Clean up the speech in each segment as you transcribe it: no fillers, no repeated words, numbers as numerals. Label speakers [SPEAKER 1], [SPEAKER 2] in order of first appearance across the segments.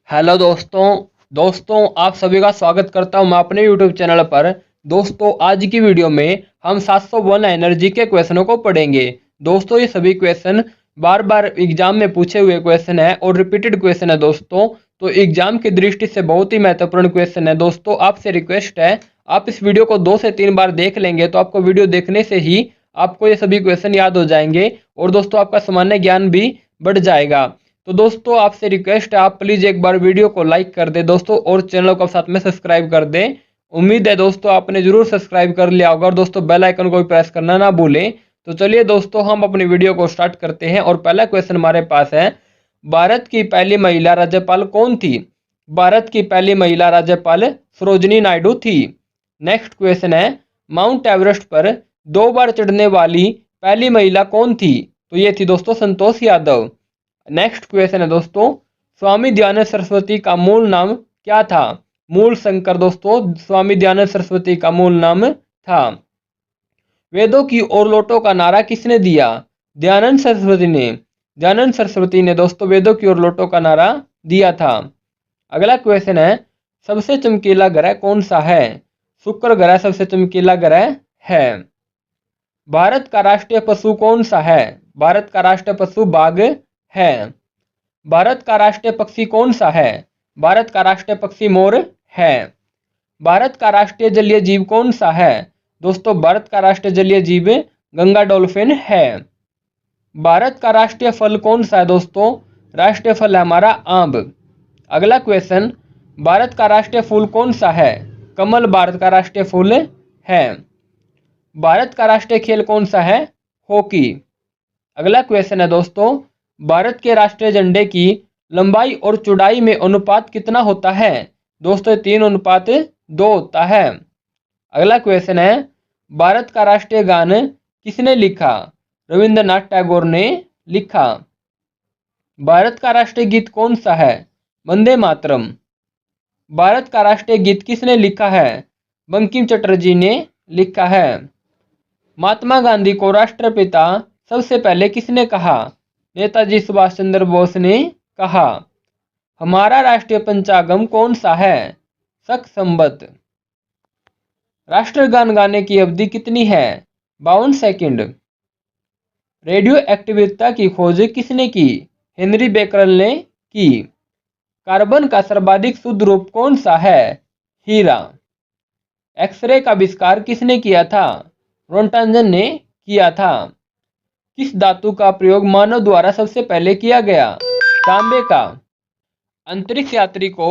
[SPEAKER 1] Hello दोस्तों आप सभी का स्वागत करता हूं मैं अपने यूट्यूब चैनल पर। दोस्तों आज की वीडियो में हम 701 एनर्जी के क्वेश्चनों को पढ़ेंगे। दोस्तों ये सभी क्वेश्चन बार बार एग्जाम में पूछे हुए क्वेश्चन है और रिपीटेड क्वेश्चन है दोस्तों। तो एग्जाम की दृष्टि से बहुत ही महत्वपूर्ण क्वेश्चन है दोस्तों। आपसे रिक्वेस्ट है आप इस वीडियो को 2 से 3 बार देख लेंगे तो आपको वीडियो देखने से ही आपको ये सभी क्वेश्चन याद हो जाएंगे और दोस्तों आपका सामान्य ज्ञान भी बढ़ जाएगा। तो दोस्तों आपसे रिक्वेस्ट है आप प्लीज़ एक बार वीडियो को लाइक कर दें दोस्तों और चैनल को साथ में सब्सक्राइब कर दें। उम्मीद है दोस्तों आपने जरूर सब्सक्राइब कर लिया होगा और दोस्तों बेल आइकन को भी प्रेस करना ना भूलें। तो चलिए दोस्तों हम अपनी वीडियो को स्टार्ट करते हैं और पहला क्वेश्चन हमारे पास है, भारत की पहली महिला राज्यपाल कौन थी? भारत की पहली महिला राज्यपाल सरोजिनी नायडू थी। नेक्स्ट क्वेश्चन है, माउंट एवरेस्ट पर 2 बार चढ़ने वाली पहली महिला कौन थी? तो ये थी दोस्तों संतोष यादव। नेक्स्ट क्वेश्चन है दोस्तों, स्वामी दयानंद सरस्वती का मूल नाम क्या था? मूल शंकर दोस्तों स्वामी दयानंद सरस्वती का मूल नाम था। वेदों की ओर लौटो का नारा किसने दिया? दयानंद सरस्वती ने। दयानंद सरस्वती ने दोस्तों वेदों की ओर लौटो का नारा दिया था। अगला क्वेश्चन है, सबसे चमकीला ग्रह कौन सा है? शुक्र ग्रह सबसे चमकीला ग्रह है। भारत का राष्ट्रीय पशु कौन सा है? भारत का राष्ट्रीय पशु बाघ है। भारत का राष्ट्रीय पक्षी कौन सा है? भारत का राष्ट्रीय पक्षी मोर है। भारत का राष्ट्रीय जलीय जीव कौन सा है? दोस्तों भारत का राष्ट्रीय जलीय जीव गंगा डॉल्फिन है। भारत का राष्ट्रीय फल कौन सा है दोस्तों? राष्ट्रीय फल है हमारा आम। अगला क्वेश्चन, भारत का राष्ट्रीय फूल कौन सा है? कमल भारत का राष्ट्रीय फूल है। भारत का राष्ट्रीय खेल कौन सा है? हॉकी। अगला क्वेश्चन है दोस्तों, भारत के राष्ट्रीय झंडे की लंबाई और चौड़ाई में अनुपात कितना होता है? दोस्तों 3:2 होता है। अगला क्वेश्चन है, भारत का राष्ट्रीय गान किसने लिखा? रविंद्रनाथ टैगोर ने लिखा। भारत का राष्ट्रीय गीत कौन सा है? वंदे मातरम। भारत का राष्ट्रीय गीत किसने लिखा है? बंकिम चटर्जी ने लिखा है। महात्मा गांधी को राष्ट्रपिता सबसे पहले किसने कहा? नेताजी सुभाष चंद्र बोस ने कहा। हमारा राष्ट्रीय पंचांगम कौन सा है? शक संवत। राष्ट्रगान गाने की अवधि कितनी है? 52 सेकंड। रेडियो एक्टिविटी की खोज किसने की? हेनरी बेकरल ने की। कार्बन का सर्वाधिक शुद्ध रूप कौन सा है? हीरा। एक्सरे का आविष्कार किसने किया था? रोंटांजन ने किया था। किस धातु का प्रयोग मानव द्वारा सबसे पहले किया गया? तांबे का। अंतरिक्ष यात्री को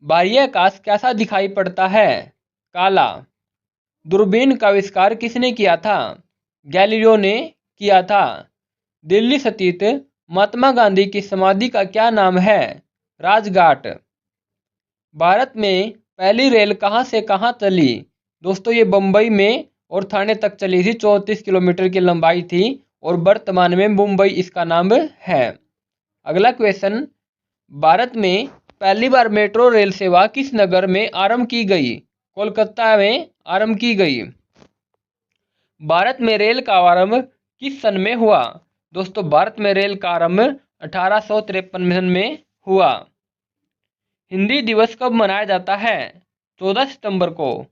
[SPEAKER 1] बाह्य आकाश कैसा दिखाई पड़ता है? काला। दूरबीन का आविष्कार किसने किया था? गैलीलियो ने किया था। दिल्ली स्थित महात्मा गांधी की समाधि का क्या नाम है? राजघाट। भारत में पहली रेल कहां से कहां चली? दोस्तों ये बम्बई में और थाने तक चली थी। 34 किलोमीटर की लंबाई थी और वर्तमान में मुंबई इसका नाम है। अगला क्वेश्चन, भारत में पहली बार मेट्रो रेल सेवा किस नगर में आरंभ की गई? कोलकाता में आरंभ की गई। भारत में रेल का आरंभ किस सन में हुआ? दोस्तों भारत में रेल का आरंभ 1853 में हुआ। हिंदी दिवस कब मनाया जाता है? 14 सितंबर को।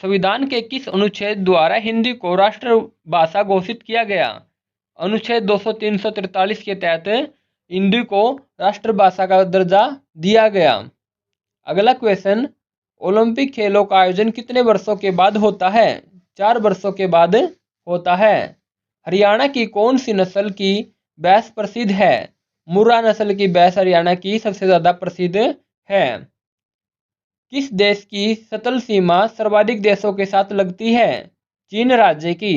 [SPEAKER 1] संविधान के किस अनुच्छेद द्वारा हिंदी को राष्ट्रभाषा घोषित किया गया? अनुच्छेद 200-343 के तहत हिंदी को राष्ट्रभाषा का दर्जा दिया गया। अगला क्वेश्चन, ओलंपिक खेलों का आयोजन कितने वर्षों के बाद होता है? 4 वर्षों के बाद होता है। हरियाणा की कौन सी नस्ल की भैंस प्रसिद्ध है? मुर्रा नस्ल की भैंस हरियाणा की सबसे ज्यादा प्रसिद्ध है। किस देश की सतल सीमा सर्वाधिक देशों के साथ लगती है? चीन राज्य की।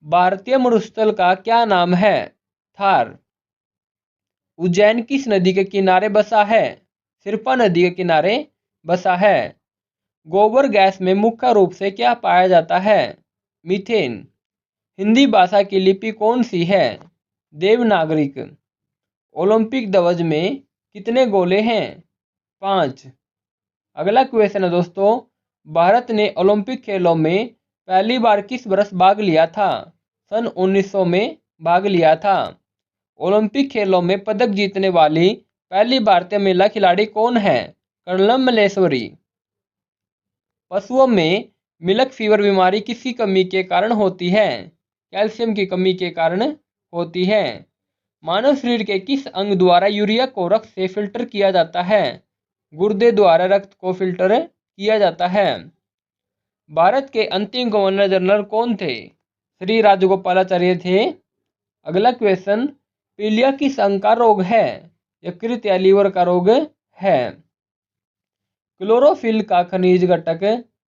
[SPEAKER 1] भारतीय मरुस्थल का क्या नाम है? थार। उज्जैन किस नदी के किनारे बसा है? सिरपा नदी के किनारे बसा है। गोबर गैस में मुख्य रूप से क्या पाया जाता है? मीथेन। हिंदी भाषा की लिपि कौन सी है? देवनागरिक। ओलंपिक ध्वज में कितने गोले हैं? 5। अगला क्वेश्चन है दोस्तों, भारत ने ओलंपिक खेलों में पहली बार किस वर्ष भाग लिया था? सन 1900 में भाग लिया था। ओलंपिक खेलों में पदक जीतने वाली पहली भारतीय महिला खिलाड़ी कौन है? कर्णम मल्लेश्वरी। पशुओं में मिल्क फीवर बीमारी किसकी कमी के कारण होती है? कैल्शियम की कमी के कारण होती है। मानव शरीर के किस अंग द्वारा यूरिया को रक्त से फिल्टर किया जाता है? गुर्दे द्वारा रक्त को फिल्टर किया जाता है। भारत के अंतिम गवर्नर जनरल कौन थे? श्री राजगोपालाचार्य थे। अगला क्वेश्चन, पीलिया किस अंग का रोग है? यकृत या लीवर का रोग है। क्लोरोफिल का खनिज घटक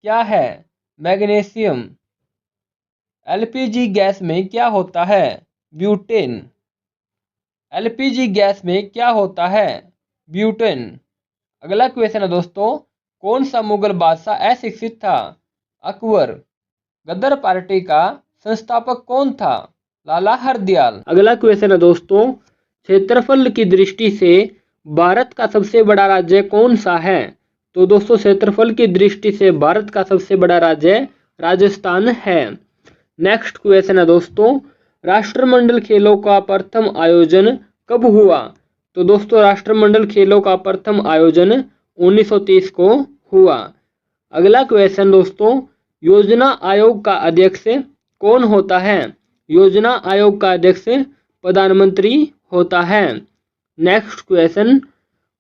[SPEAKER 1] क्या है? मैग्नीशियम। एलपीजी गैस में क्या होता है? ब्यूटेन। एलपीजी गैस में क्या होता है? ब्यूटेन। अगला क्वेश्चन है दोस्तों, कौन सा मुगल बादशाह अशिक्षित था? अकबर। गदर पार्टी का संस्थापक कौन था? लाला हरदयाल। अगला क्वेश्चन है दोस्तों, क्षेत्रफल की दृष्टि से भारत का सबसे बड़ा राज्य कौन सा है? तो दोस्तों क्षेत्रफल की दृष्टि से भारत का सबसे बड़ा राज्य राजस्थान है। नेक्स्ट क्वेश्चन है दोस्तों, राष्ट्रमंडल खेलों का प्रथम आयोजन कब हुआ? तो दोस्तों राष्ट्रमंडल खेलों का प्रथम आयोजन 1930 को हुआ। अगला क्वेश्चन दोस्तों, योजना आयोग का अध्यक्ष कौन होता है? योजना आयोग का अध्यक्ष प्रधानमंत्री होता है। नेक्स्ट क्वेश्चन,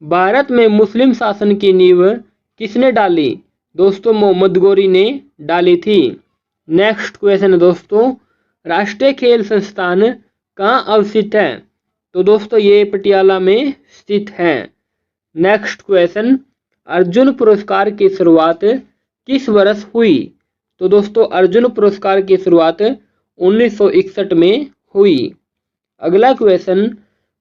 [SPEAKER 1] भारत में मुस्लिम शासन की नींव किसने डाली? दोस्तों मोहम्मद गौरी ने डाली थी। नेक्स्ट क्वेश्चन है दोस्तों, राष्ट्रीय खेल संस्थान कहाँ अवस्थित है? तो दोस्तों ये पटियाला में स्थित है। नेक्स्ट क्वेश्चन, अर्जुन पुरस्कार की शुरुआत किस वर्ष हुई? तो दोस्तों अर्जुन पुरस्कार की शुरुआत 1961 में हुई। अगला क्वेश्चन,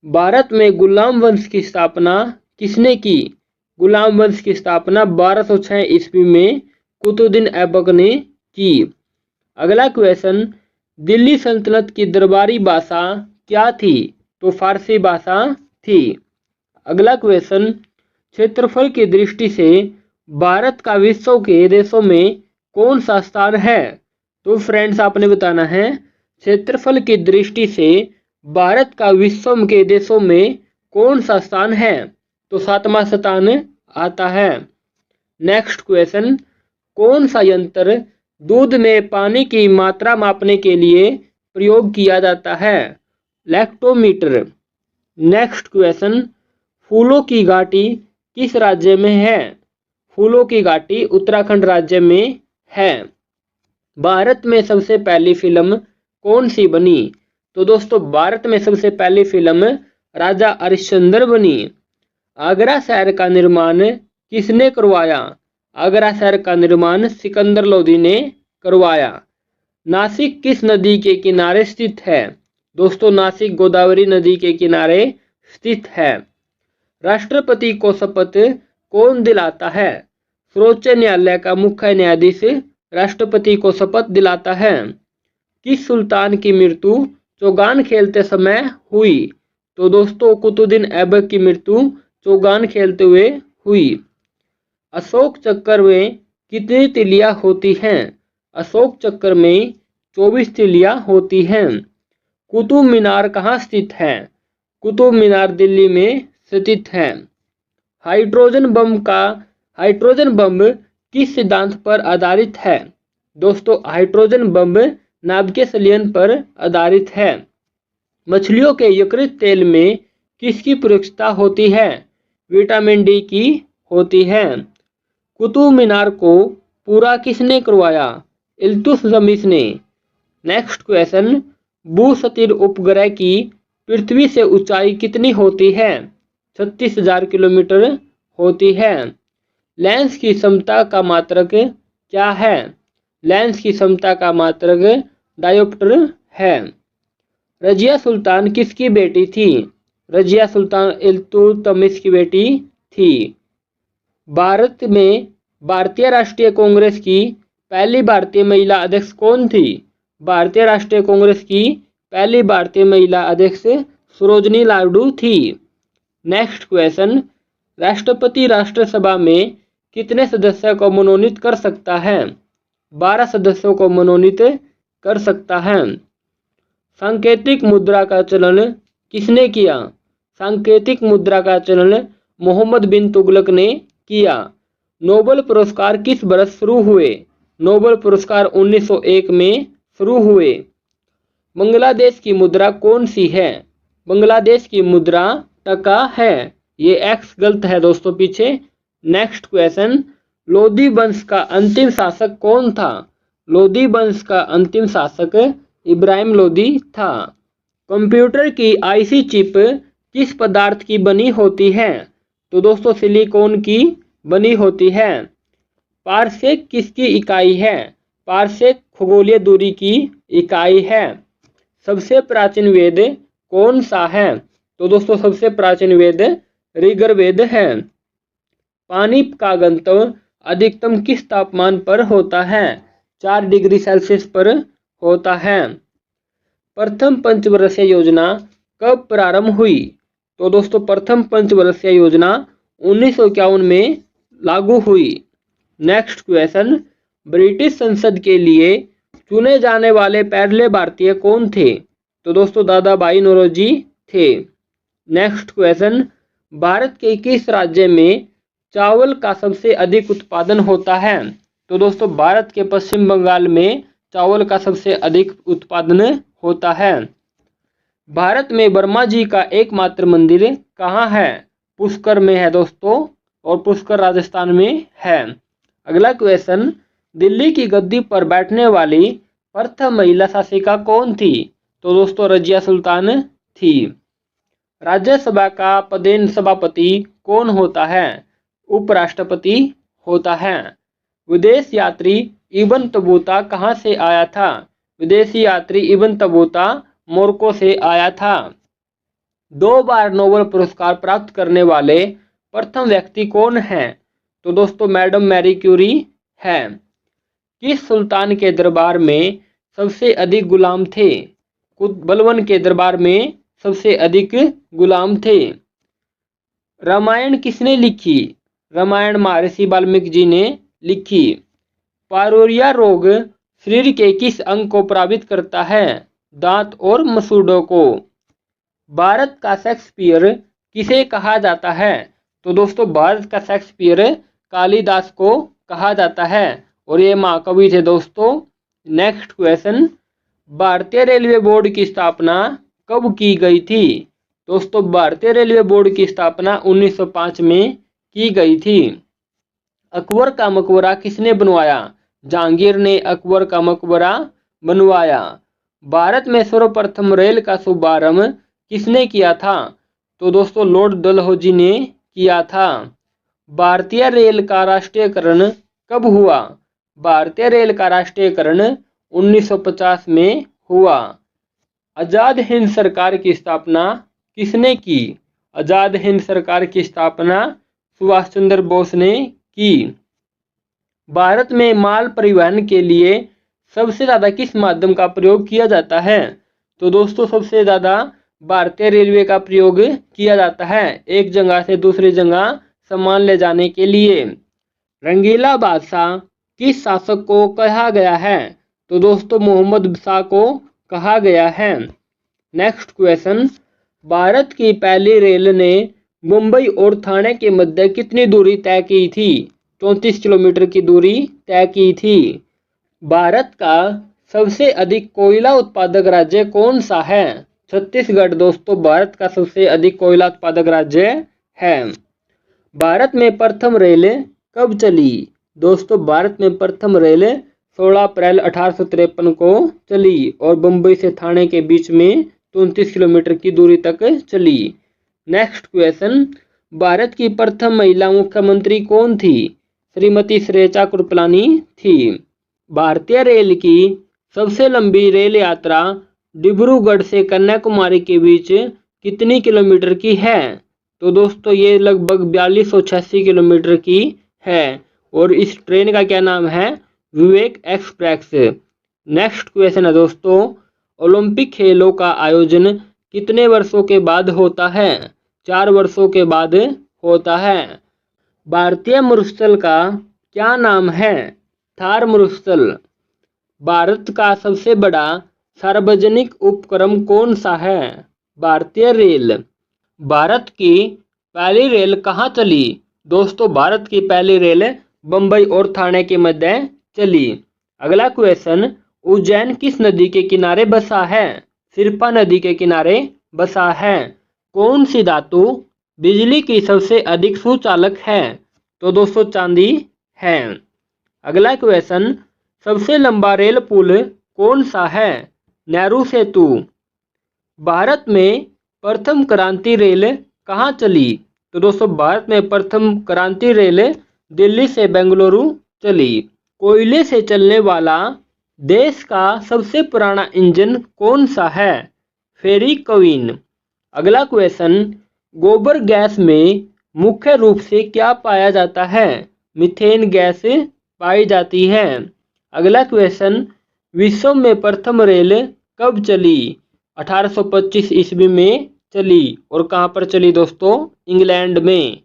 [SPEAKER 1] भारत में गुलाम वंश की स्थापना किसने की? गुलाम वंश की स्थापना 1206 ईस्वी में कुतुबुद्दीन ऐबक ने की। अगला क्वेश्चन, दिल्ली सल्तनत की दरबारी भाषा क्या थी? तो फारसी भाषा थी। अगला क्वेश्चन, क्षेत्रफल की दृष्टि से भारत का विश्व के देशों में कौन सा स्थान है? तो फ्रेंड्स आपने बताना है क्षेत्रफल की दृष्टि से भारत का विश्व के देशों में कौन सा स्थान है? तो 7वां स्थान आता है। नेक्स्ट क्वेश्चन, कौन सा यंत्र दूध में पानी की मात्रा मापने के लिए प्रयोग किया जाता है? लैक्टोमीटर। नेक्स्ट क्वेश्चन, फूलों की घाटी किस राज्य में है? फूलों की घाटी उत्तराखंड राज्य में है। भारत में सबसे पहली फिल्म कौन सी बनी? तो दोस्तों भारत में सबसे पहली फिल्म राजा हरिश्चंद्र बनी। आगरा शहर का निर्माण किसने करवाया? आगरा शहर का निर्माण सिकंदर लोदी ने करवाया। नासिक किस नदी के किनारे स्थित है? दोस्तों नासिक गोदावरी नदी के किनारे स्थित है। राष्ट्रपति को शपथ कौन दिलाता है? सर्वोच्च न्यायालय का मुख्य न्यायाधीश राष्ट्रपति को शपथ दिलाता है। किस सुल्तान की मृत्यु चौगान खेलते समय हुई? तो दोस्तों कुतुबुद्दीन ऐबक की मृत्यु चौगान खेलते हुए हुई। अशोक चक्र में कितनी तिलियां होती हैं? अशोक चक्र में 24 तिलियां होती हैं। कुतुब मीनार कहाँ स्थित है? कुतुब मीनार दिल्ली में स्थित है। हाइड्रोजन बम किस सिद्धांत पर आधारित है? दोस्तों हाइड्रोजन बम नाभिकीय संलयन पर आधारित है। मछलियों के यकृत तेल में किसकी प्रयोक्ता होती है? विटामिन डी की होती है। कुतुब मीनार को पूरा किसने करवाया? इल्तुतमिश ने। नेक्स्ट क्वेश्चन, भू-स्थिर उपग्रह की पृथ्वी से ऊंचाई कितनी होती है? 36,000 किलोमीटर होती है। लेंस की समता का मात्रक क्या है? लेंस की समता का मात्रक डायोप्टर है। रजिया सुल्तान किसकी बेटी थी? रजिया सुल्तान इल्तुतमिश की बेटी थी। भारत में भारतीय राष्ट्रीय कांग्रेस की पहली भारतीय महिला अध्यक्ष कौन थी? भारतीय राष्ट्रीय कांग्रेस की पहली भारतीय महिला अध्यक्ष सरोजिनी नायडू थी। नेक्स्ट क्वेश्चन, राष्ट्रपति राष्ट्रसभा में कितने सदस्यों को मनोनीत कर सकता है? 12 सदस्यों को मनोनीत कर सकता है। सांकेतिक मुद्रा का चलन किसने किया? सांकेतिक मुद्रा का चलन मोहम्मद बिन तुगलक ने किया। नोबेल पुरस्कार किस वर्ष शुरू हुए? नोबेल पुरस्कार 1901 में शुरू हुए। बांग्लादेश की मुद्रा कौन सी है? बांग्लादेश की मुद्रा टका है। ये एक्स गलत है दोस्तों पीछे। नेक्स्ट क्वेश्चन, लोदी वंश का अंतिम शासक कौन था? लोदी वंश का अंतिम शासक इब्राहिम लोदी था। कंप्यूटर की आईसी चिप किस पदार्थ की बनी होती है? तो दोस्तों सिलिकॉन की बनी होती है। पारसेक किसकी इकाई है? पारसेक खगोलीय दूरी की इकाई है। सबसे प्राचीन वेद कौन सा है? तो दोस्तों सबसे प्राचीन वेद ऋग्वेद है। पानी का घनत्व अधिकतम किस तापमान पर होता है? 4 डिग्री सेल्सियस पर होता है। प्रथम पंचवर्षीय योजना कब प्रारंभ हुई? तो दोस्तों प्रथम पंचवर्षीय योजना 1951 में लागू हुई। नेक्स्ट क्वेश्चन, ब्रिटिश संसद के लिए चुने जाने वाले पहले भारतीय कौन थे? तो दोस्तों दादा भाई नौरोजी थे। नेक्स्ट क्वेश्चन, भारत के किस राज्य में चावल का सबसे अधिक उत्पादन होता है? तो दोस्तों भारत के पश्चिम बंगाल में चावल का सबसे अधिक उत्पादन होता है। भारत में ब्रह्मा जी का एकमात्र मंदिर कहाँ है? पुष्कर में है दोस्तों, और पुष्कर राजस्थान में है। अगला क्वेश्चन, दिल्ली की गद्दी पर बैठने वाली प्रथम महिला शासिका कौन थी? तो दोस्तों रजिया सुल्तान थी। राज्यसभा का पदेन सभापति कौन होता है? उपराष्ट्रपति होता है। विदेश यात्री इब्न बतूता कहाँ से आया था? विदेशी यात्री इब्न बतूता मोरक्को से आया था। 2 बार नोबेल पुरस्कार प्राप्त करने वाले प्रथम व्यक्ति कौन हैं? तो दोस्तों मैडम मैरी क्यूरी है। किस सुल्तान के दरबार में सबसे अधिक गुलाम थे? बलबन के दरबार में सबसे अधिक गुलाम थे। रामायण किसने लिखी? रामायण महर्षि वाल्मीकि जी ने लिखी। पायरोरिया रोग शरीर के किस अंग को प्रभावित करता है? दांत और मसूड़ों को। भारत का शेक्सपियर किसे कहा जाता है? तो दोस्तों भारत का शेक्सपियर कालिदास को कहा जाता है, और ये महाकवि थे दोस्तों। नेक्स्ट क्वेश्चन, भारतीय रेलवे बोर्ड की स्थापना कब की गई थी? दोस्तों भारतीय रेलवे बोर्ड की स्थापना 1905 में की गई थी। अकबर का मकबरा किसने बनवाया? जहांगीर ने अकबर का मकबरा बनवाया। भारत में सर्वप्रथम रेल का शुभारंभ किसने किया था? तो दोस्तों लॉर्ड डलहौजी ने किया था। भारतीय रेल का राष्ट्रीयकरण कब हुआ? भारतीय रेल का राष्ट्रीयकरण 1950 में हुआ। आजाद हिंद सरकार की स्थापना किसने की? आजाद हिंद सरकार की स्थापना सुभाष चंद्र बोस ने की। भारत में माल परिवहन के लिए सबसे ज़्यादा किस माध्यम का प्रयोग किया जाता है? तो दोस्तों सबसे ज़्यादा भारतीय रेलवे का प्रयोग किया जाता है, एक जगह से दूसरी जगह सामान ले जाने के लिए। रंगीला बादशाह किस शासक को कहा गया है? तो दोस्तों मोहम्मद शाह को कहा गया है। नेक्स्ट क्वेश्चन, भारत की पहली रेल ने मुंबई और ठाणे के मध्य कितनी दूरी तय की थी? 34 किलोमीटर की दूरी तय की थी। भारत का सबसे अधिक कोयला उत्पादक राज्य कौन सा है? छत्तीसगढ़ दोस्तों भारत का सबसे अधिक कोयला उत्पादक राज्य है। भारत में प्रथम रेल कब चली? दोस्तों भारत में प्रथम रेल 16 अप्रैल 1853 को चली और बम्बई से ठाणे के बीच में 34 किलोमीटर की दूरी तक चली। नेक्स्ट क्वेश्चन, भारत की प्रथम महिला मुख्यमंत्री कौन थी? श्रीमती श्रेया कृपलानी थी। भारतीय रेल की सबसे लंबी रेल यात्रा डिब्रूगढ़ से कन्याकुमारी के बीच कितनी किलोमीटर की है? तो दोस्तों ये लगभग 4286 किलोमीटर की है, और इस ट्रेन का क्या नाम है? विवेक एक्सप्रेस। नेक्स्ट क्वेश्चन है दोस्तों, ओलंपिक खेलों का आयोजन कितने वर्षों के बाद होता है? 4 वर्षों के बाद होता है। भारतीय मरुस्थल का क्या नाम है? थार मरुस्थल। भारत का सबसे बड़ा सार्वजनिक उपक्रम कौन सा है? भारतीय रेल। भारत की पहली रेल कहाँ चली? दोस्तों भारत की पहली रेल बम्बई और ठाणे के मध्य चली। अगला क्वेश्चन, उज्जैन किस नदी के किनारे बसा है? सिरपा नदी के किनारे बसा है। कौन सी धातु बिजली की सबसे अधिक सुचालक है? तो दोस्तों चांदी है। अगला क्वेश्चन, सबसे लंबा रेल पुल कौन सा है? नेहरू सेतु। भारत में प्रथम क्रांति रेल कहाँ चली? तो दोस्तों भारत में प्रथम क्रांति रेल दिल्ली से बेंगलुरु चली। कोयले से चलने वाला देश का सबसे पुराना इंजन कौन सा है? फेरी क्वीन। अगला क्वेश्चन, गोबर गैस में मुख्य रूप से क्या पाया जाता है? मीथेन गैस पाई जाती है। अगला क्वेश्चन, विश्व में प्रथम रेल कब चली? 1825 ईस्वी में चली। और कहाँ पर चली दोस्तों? इंग्लैंड में।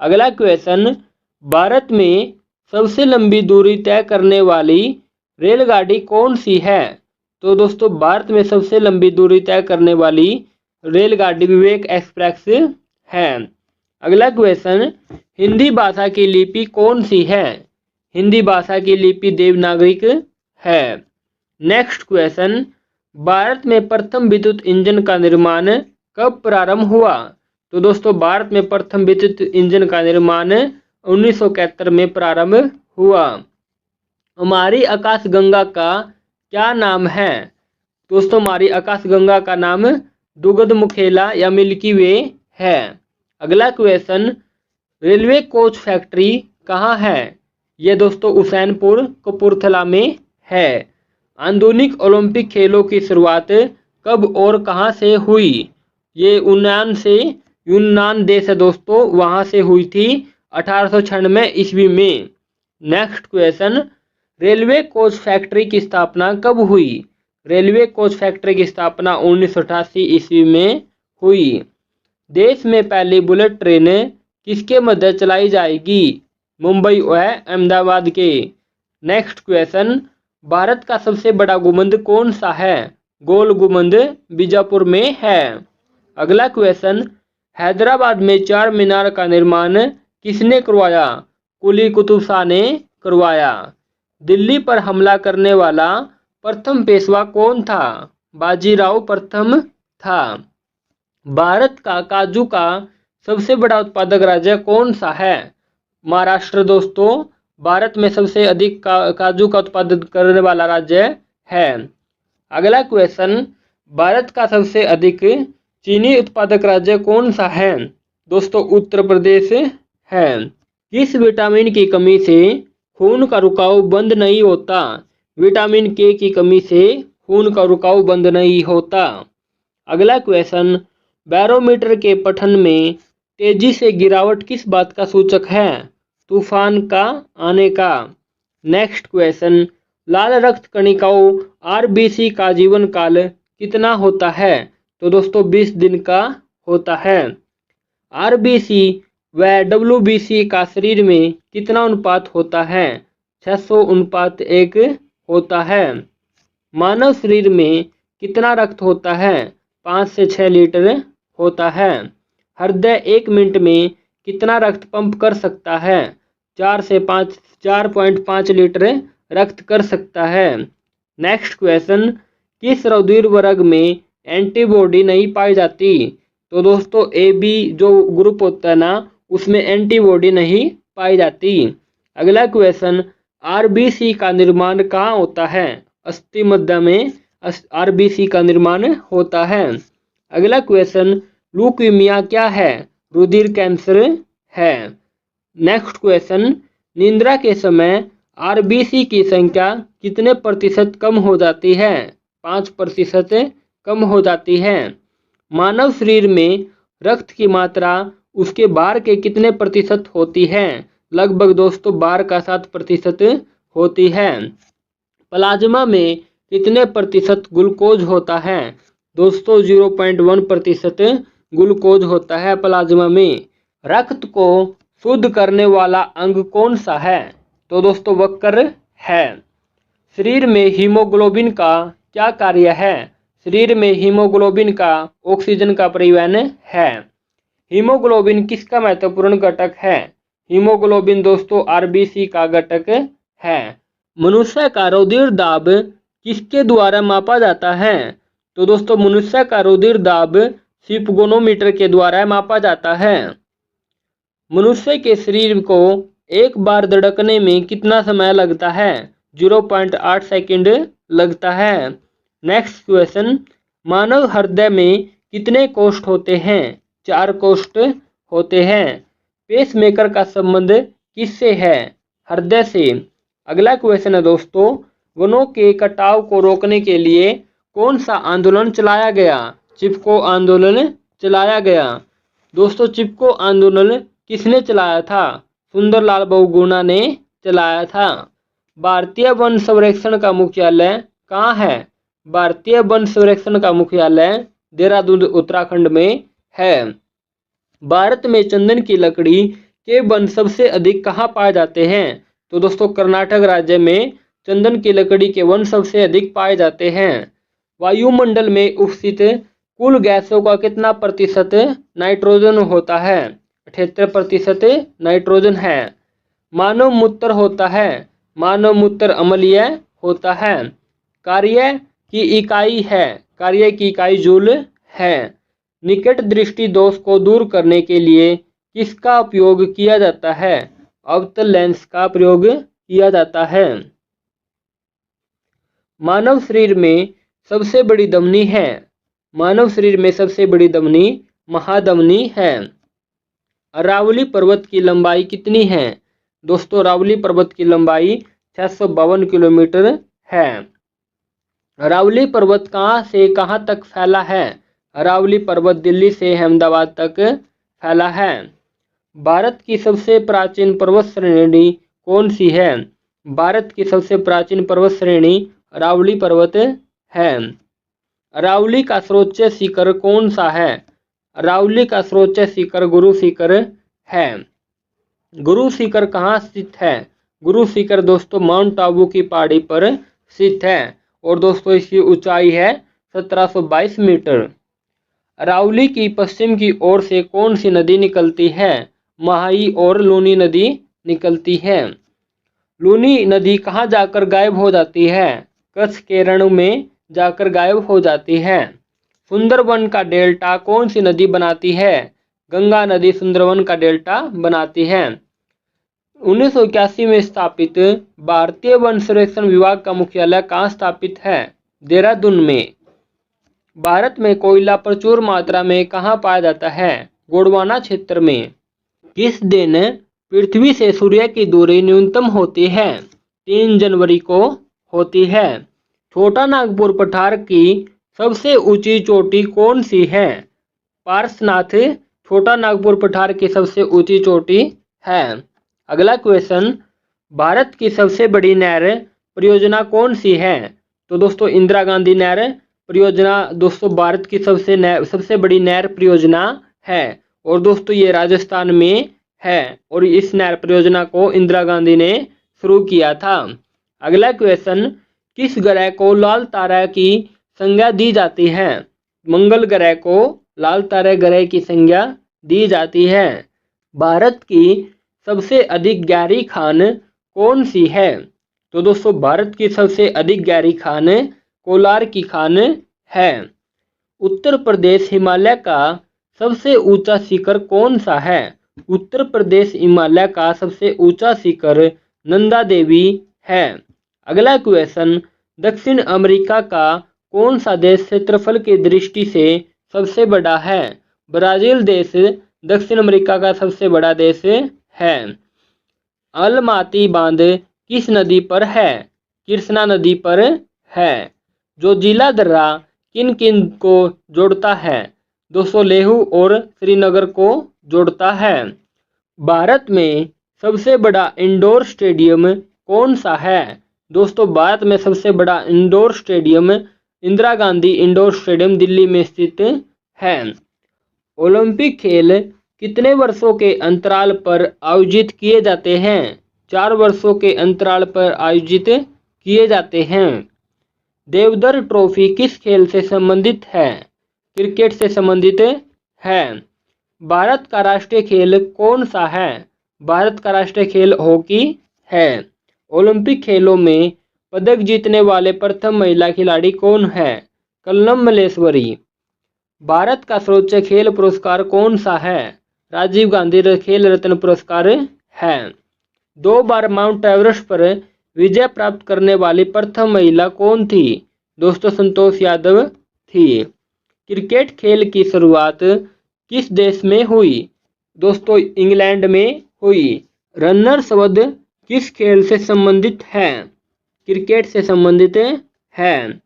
[SPEAKER 1] अगला क्वेश्चन, भारत में सबसे लंबी दूरी तय करने वाली रेलगाड़ी कौन सी है? तो दोस्तों भारत में सबसे लंबी दूरी तय करने वाली रेलगाड़ी विवेक एक्सप्रेस है। अगला क्वेश्चन, हिंदी भाषा की लिपि कौन सी है? हिंदी भाषा की लिपि देवनागरिक है। नेक्स्ट क्वेश्चन, भारत में प्रथम विद्युत इंजन का निर्माण कब प्रारंभ हुआ? तो दोस्तों भारत में प्रथम विद्युत इंजन का निर्माण 1971 में प्रारंभ हुआ। हमारी आकाशगंगा का क्या नाम है? दोस्तों हमारी आकाशगंगा का नाम दुगध मुखेला या मिल्की वे है। अगला क्वेश्चन, रेलवे कोच फैक्ट्री कहाँ है? ये दोस्तों हुसैनपुर कपूरथला में है। आधुनिक ओलंपिक खेलों की शुरुआत कब और कहाँ से हुई? ये यूनान देश है दोस्तों, वहाँ से हुई थी 1896 ईस्वी में। Next question, railway coach factory की स्थापना कब हुई? रेलवे कोच फैक्ट्री की स्थापना 1988 ईस्वी में हुई। देश में पहली बुलेट ट्रेन किसके मध्य चलाई जाएगी? मुंबई व अहमदाबाद के। नेक्स्ट क्वेश्चन, भारत का सबसे बड़ा गुंबद कौन सा है? गोल गुंबद बीजापुर में है। अगला क्वेश्चन, हैदराबाद में चार मीनार का निर्माण किसने करवाया? कुली कुतुब शाह ने करवाया। दिल्ली पर हमला करने वाला प्रथम पेशवा कौन था? बाजीराव प्रथम था। भारत का काजू का सबसे बड़ा उत्पादक राज्य कौन सा है? महाराष्ट्र दोस्तों भारत में सबसे अधिक काजू का उत्पादन करने वाला राज्य है। अगला क्वेश्चन, भारत का सबसे अधिक चीनी उत्पादक राज्य कौन सा है? दोस्तों उत्तर प्रदेश है। किस विटामिन की कमी से खून का रुकाव बंद नहीं होता? विटामिन के की कमी से खून का रुकाव बंद नहीं होता। अगला क्वेश्चन, बैरोमीटर के पठन में तेजी से गिरावट किस बात का सूचक है? तूफान का आने का। नेक्स्ट क्वेश्चन, लाल रक्त कणिकाओं आरबीसी का जीवन काल कितना होता है? तो दोस्तों 20 दिन का होता है। आरबीसी व डब्ल्यूबीसी का शरीर में कितना अनुपात होता है? 600:1 होता है। मानव शरीर में कितना रक्त होता है? 5 से 6 लीटर होता है। हृदय 1 मिनट में कितना रक्त पंप कर सकता है? 4.5 लीटर रक्त कर सकता है। नेक्स्ट क्वेश्चन, किस रुधिर वर्ग में एंटीबॉडी नहीं पाई जाती? तो दोस्तों ए बी जो ग्रुप होता है ना, उसमें एंटीबॉडी नहीं पाई जाती। अगला क्वेश्चन, आरबीसी का निर्माण कहाँ होता है? अस्थि मज्जा में आरबीसी का निर्माण होता है। अगला क्वेश्चन, ल्यूकीमिया क्या है? रुधिर कैंसर है। नेक्स्ट क्वेश्चन, निद्रा के समय आरबीसी की संख्या कितने प्रतिशत कम हो जाती है? 5% कम हो जाती है। मानव शरीर में रक्त की मात्रा उसके भार के कितने प्रतिशत होती है? लगभग दोस्तों 12% होती है। प्लाज्मा में कितने प्रतिशत ग्लूकोज होता है? दोस्तों 0.1% ग्लूकोज होता है प्लाज्मा में। रक्त को शुद्ध करने वाला अंग कौन सा है? तो दोस्तों वक्र है। शरीर में हीमोग्लोबिन का क्या कार्य है? शरीर में हीमोग्लोबिन का ऑक्सीजन का परिवहन है। हीमोग्लोबिन किसका महत्वपूर्ण घटक है? हीमोग्लोबिन दोस्तों आरबीसी का घटक है। मनुष्य का रुधिर दाब किसके द्वारा मापा जाता है? तो दोस्तों मनुष्य का रुधिर दाब स्फिग्नोमीटर के द्वारा मापा जाता है। मनुष्य के शरीर को एक बार धड़कने में कितना समय लगता है? 0.8 सेकंड लगता है। नेक्स्ट क्वेश्चन, मानव हृदय में कितने कोष्ठ होते हैं? 4 कोष्ठ होते हैं। पेसमेकर का संबंध किससे है? हृदय से। अगला क्वेश्चन है दोस्तों, वनों के कटाव को रोकने के लिए कौन सा आंदोलन चलाया गया? चिपको आंदोलन चलाया गया। दोस्तों चिपको आंदोलन किसने चलाया था? सुंदरलाल बहुगुणा ने चलाया था। भारतीय वन संरक्षण का मुख्यालय कहाँ है? भारतीय वन संरक्षण का मुख्यालय देहरादून उत्तराखंड में है। भारत में चंदन की लकड़ी के वन सबसे अधिक कहाँ पाए जाते हैं? तो दोस्तों कर्नाटक राज्य में चंदन की लकड़ी के वन सबसे अधिक पाए जाते हैं। वायुमंडल में उपस्थित कुल गैसों का कितना प्रतिशत नाइट्रोजन होता है? 78% नाइट्रोजन है। मानव मूत्र होता है। मानव मूत्र अम्लीय होता है। कार्य की इकाई है। कार्य की इकाई जूल है। निकट दृष्टि दोष को दूर करने के लिए किसका उपयोग किया जाता है? अवतल लेंस का प्रयोग किया जाता है। मानव शरीर में सबसे बड़ी धमनी है। मानव शरीर में सबसे बड़ी धमनी महाधमनी है। अरावली पर्वत की लंबाई कितनी है? दोस्तों अरावली पर्वत की लंबाई 652 किलोमीटर है। अरावली पर्वत कहाँ से कहाँ तक फैला है? अरावली पर्वत दिल्ली से अहमदाबाद तक फैला है। भारत की सबसे प्राचीन पर्वत श्रेणी कौन सी है? भारत की सबसे प्राचीन पर्वत श्रेणी अरावली पर्वत है। अरावली का सर्वोच्च शिखर कौन सा है? अरावली का सर्वोच्च शिखर गुरु शिखर है। गुरु शिखर कहाँ स्थित है? गुरु शिखर दोस्तों माउंट आबू की पहाड़ी पर स्थित है और दोस्तों इसकी ऊंचाई है 1722 मीटर। अरावली की पश्चिम की ओर से कौन सी नदी निकलती है? महाई और लूनी नदी निकलती है। लूनी नदी कहाँ जाकर गायब हो जाती है? कच्छ के रण में जाकर गायब हो जाती है। सुंदरवन का डेल्टा कौन सी नदी बनाती है? गंगा नदी सुंदरवन का डेल्टा बनाती है। 1981 में स्थापित भारतीय वन संरक्षण विभाग का मुख्यालय कहाँ स्थापित है? देहरादून में। भारत में कोयला प्रचुर मात्रा में कहाँ पाया जाता है? गोंडवाना क्षेत्र में। किस दिन पृथ्वी से सूर्य की दूरी न्यूनतम होती है? 3 जनवरी को होती है। छोटा नागपुर पठार की सबसे ऊंची चोटी कौन सी है? पार्श्वनाथ छोटा नागपुर पठार की सबसे ऊंची चोटी है। अगला क्वेश्चन, भारत की सबसे बड़ी नहर परियोजना कौन सी है? तो दोस्तों इंदिरा गांधी नहर परियोजना दोस्तों भारत की सबसे बड़ी नहर परियोजना है और दोस्तों ये राजस्थान में है और इस नहर परियोजना को इंदिरा गांधी ने शुरू किया था। अगला क्वेश्चन, किस ग्रह को लाल तारा की संज्ञा दी जाती है? मंगल ग्रह को लाल तारा ग्रह की संज्ञा दी जाती है। भारत की सबसे अधिक गहरी खान कौन सी है? तो दोस्तों भारत की सबसे अधिक गहरी खान कोलार की खान है। उत्तर प्रदेश हिमालय का सबसे ऊंचा शिखर कौन सा है? उत्तर प्रदेश हिमालय का सबसे ऊंचा शिखर नंदा देवी है। अगला क्वेश्चन, दक्षिण अमेरिका का कौन सा देश क्षेत्रफल की दृष्टि से सबसे बड़ा है? ब्राजील देश दक्षिण अमेरिका का सबसे बड़ा देश है। अलमाती बांध किस नदी पर है? कृष्णा नदी पर है। जो जिला दर्रा किन किन को जोड़ता है? दोस्तों लेहू और श्रीनगर को जोड़ता है। भारत में सबसे बड़ा इंडोर स्टेडियम कौन सा है? दोस्तों भारत में सबसे बड़ा indoor stadium Indira Gandhi indoor stadium Delhi में स्थित है। ओलंपिक खेल कितने वर्षों के अंतराल पर आयोजित किए जाते हैं? 4 वर्षों के अंतराल पर आयोजित किए जाते हैं। देवधर ट्रॉफी किस खेल से संबंधित है? क्रिकेट से संबंधित है। भारत का राष्ट्रीय खेल कौन सा है? भारत का राष्ट्रीय खेल हॉकी है। ओलंपिक खेलों में पदक जीतने वाले प्रथम महिला खिलाड़ी कौन है? कल्लम मल्लेश्वरी। भारत का सर्वोच्च खेल पुरस्कार कौन सा है? राजीव गांधी खेल रत्न पुरस्कार है। 2 बार माउंट एवरेस्ट पर विजय प्राप्त करने वाली प्रथम महिला कौन थी? दोस्तों संतोष यादव थी। क्रिकेट खेल की शुरुआत किस देश में हुई? दोस्तों इंग्लैंड में हुई। रनर्स शब्द किस खेल से संबंधित है? क्रिकेट से संबंधित है।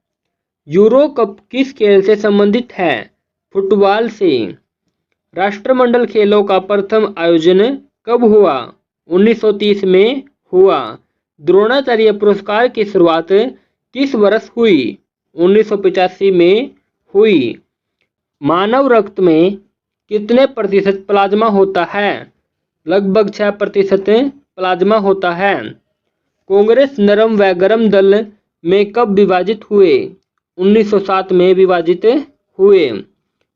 [SPEAKER 1] यूरो कप किस खेल से संबंधित है? फुटबॉल से। राष्ट्रमंडल खेलों का प्रथम आयोजन कब हुआ? 1930 में हुआ। द्रोणाचार्य पुरस्कार की शुरुआत किस वर्ष हुई? 1985 में हुई। मानव रक्त में कितने प्रतिशत प्लाज्मा होता है? लगभग 6% प्लाज्मा होता है। कांग्रेस नरम व गरम दल में कब विभाजित हुए? 1907 में विभाजित हुए।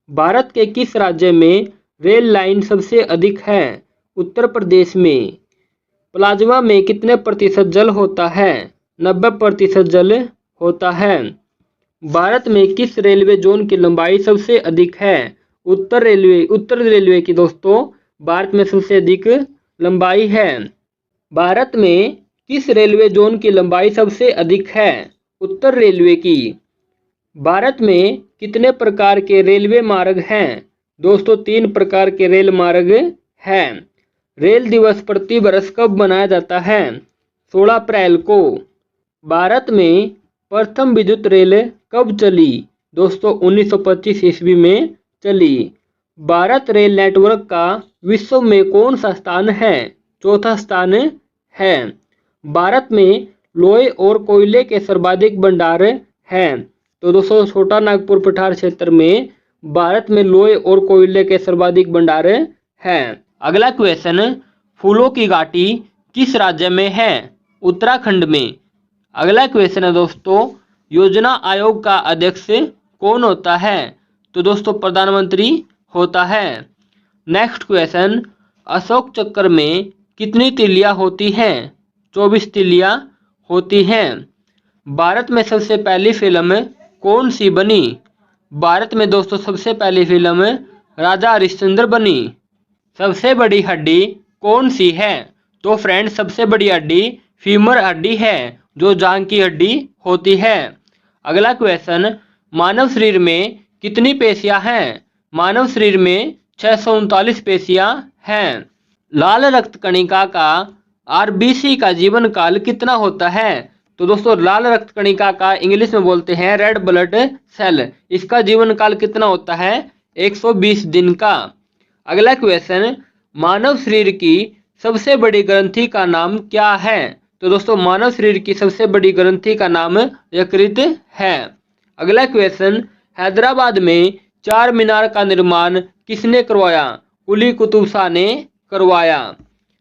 [SPEAKER 1] भारत के किस राज्य में रेल लाइन सबसे अधिक है? उत्तर प्रदेश में। प्लाज्मा में कितने प्रतिशत जल होता है? 90% जल होता है। भारत में किस रेलवे जोन की लंबाई सबसे अधिक है? उत्तर रेलवे की दोस्तों भारत में सबसे अधिक लंबाई है। भारत में किस रेलवे जोन की लंबाई सबसे अधिक है? उत्तर रेलवे की। भारत में कितने प्रकार के रेलवे मार्ग हैं? दोस्तों 3 प्रकार के रेल मार्ग हैं। रेल दिवस प्रति वर्ष कब मनाया जाता है? 16 अप्रैल को। भारत में प्रथम विद्युत रेल कब चली? दोस्तों 1925 ईस्वी में चली। भारत रेल नेटवर्क का विश्व में कौन सा स्थान है? चौथा स्थान है। भारत में लोहे और कोयले के सर्वाधिक भंडार हैं। तो दोस्तों छोटा नागपुर पठार क्षेत्र में भारत में लोहे और कोयले के सर्वाधिक भंडार हैं। अगला क्वेश्चन, फूलों की घाटी किस राज्य में है? उत्तराखंड में। अगला क्वेश्चन है दोस्तों, योजना आयोग का अध्यक्ष कौन होता है? तो दोस्तों प्रधानमंत्री होता है। नेक्स्ट क्वेश्चन, अशोक चक्र में कितनी तिलियां होती हैं? 24 तिलियां होती हैं। भारत में सबसे पहली फिल्म कौन सी बनी? भारत में दोस्तों सबसे पहली फिल्म राजा हरिश्चंद्र बनी। सबसे बड़ी हड्डी कौन सी है? तो फ्रेंड सबसे बड़ी हड्डी फीमर हड्डी है, जो जांघ की हड्डी होती है। अगला क्वेश्चन, मानव शरीर में कितनी पेशियां हैं? मानव शरीर में 639 पेशियां हैं। लाल रक्त कणिका का आरबीसी का जीवन काल कितना होता है? तो दोस्तों लाल रक्त कणिका का इंग्लिश में बोलते हैं रेड ब्लड सेल। इसका जीवन काल कितना होता है? 120 दिन का। अगला क्वेश्चन, मानव शरीर की सबसे बड़ी ग्रंथि का नाम क्या है? तो दोस्तों मानव शरीर की सबसे बड़ी ग्रंथि का नाम यकृत है। अगला क्वेश्चन, हैदराबाद में चार मीनार का निर्माण किसने करवाया? कुली कुतुब शाह ने करवाया।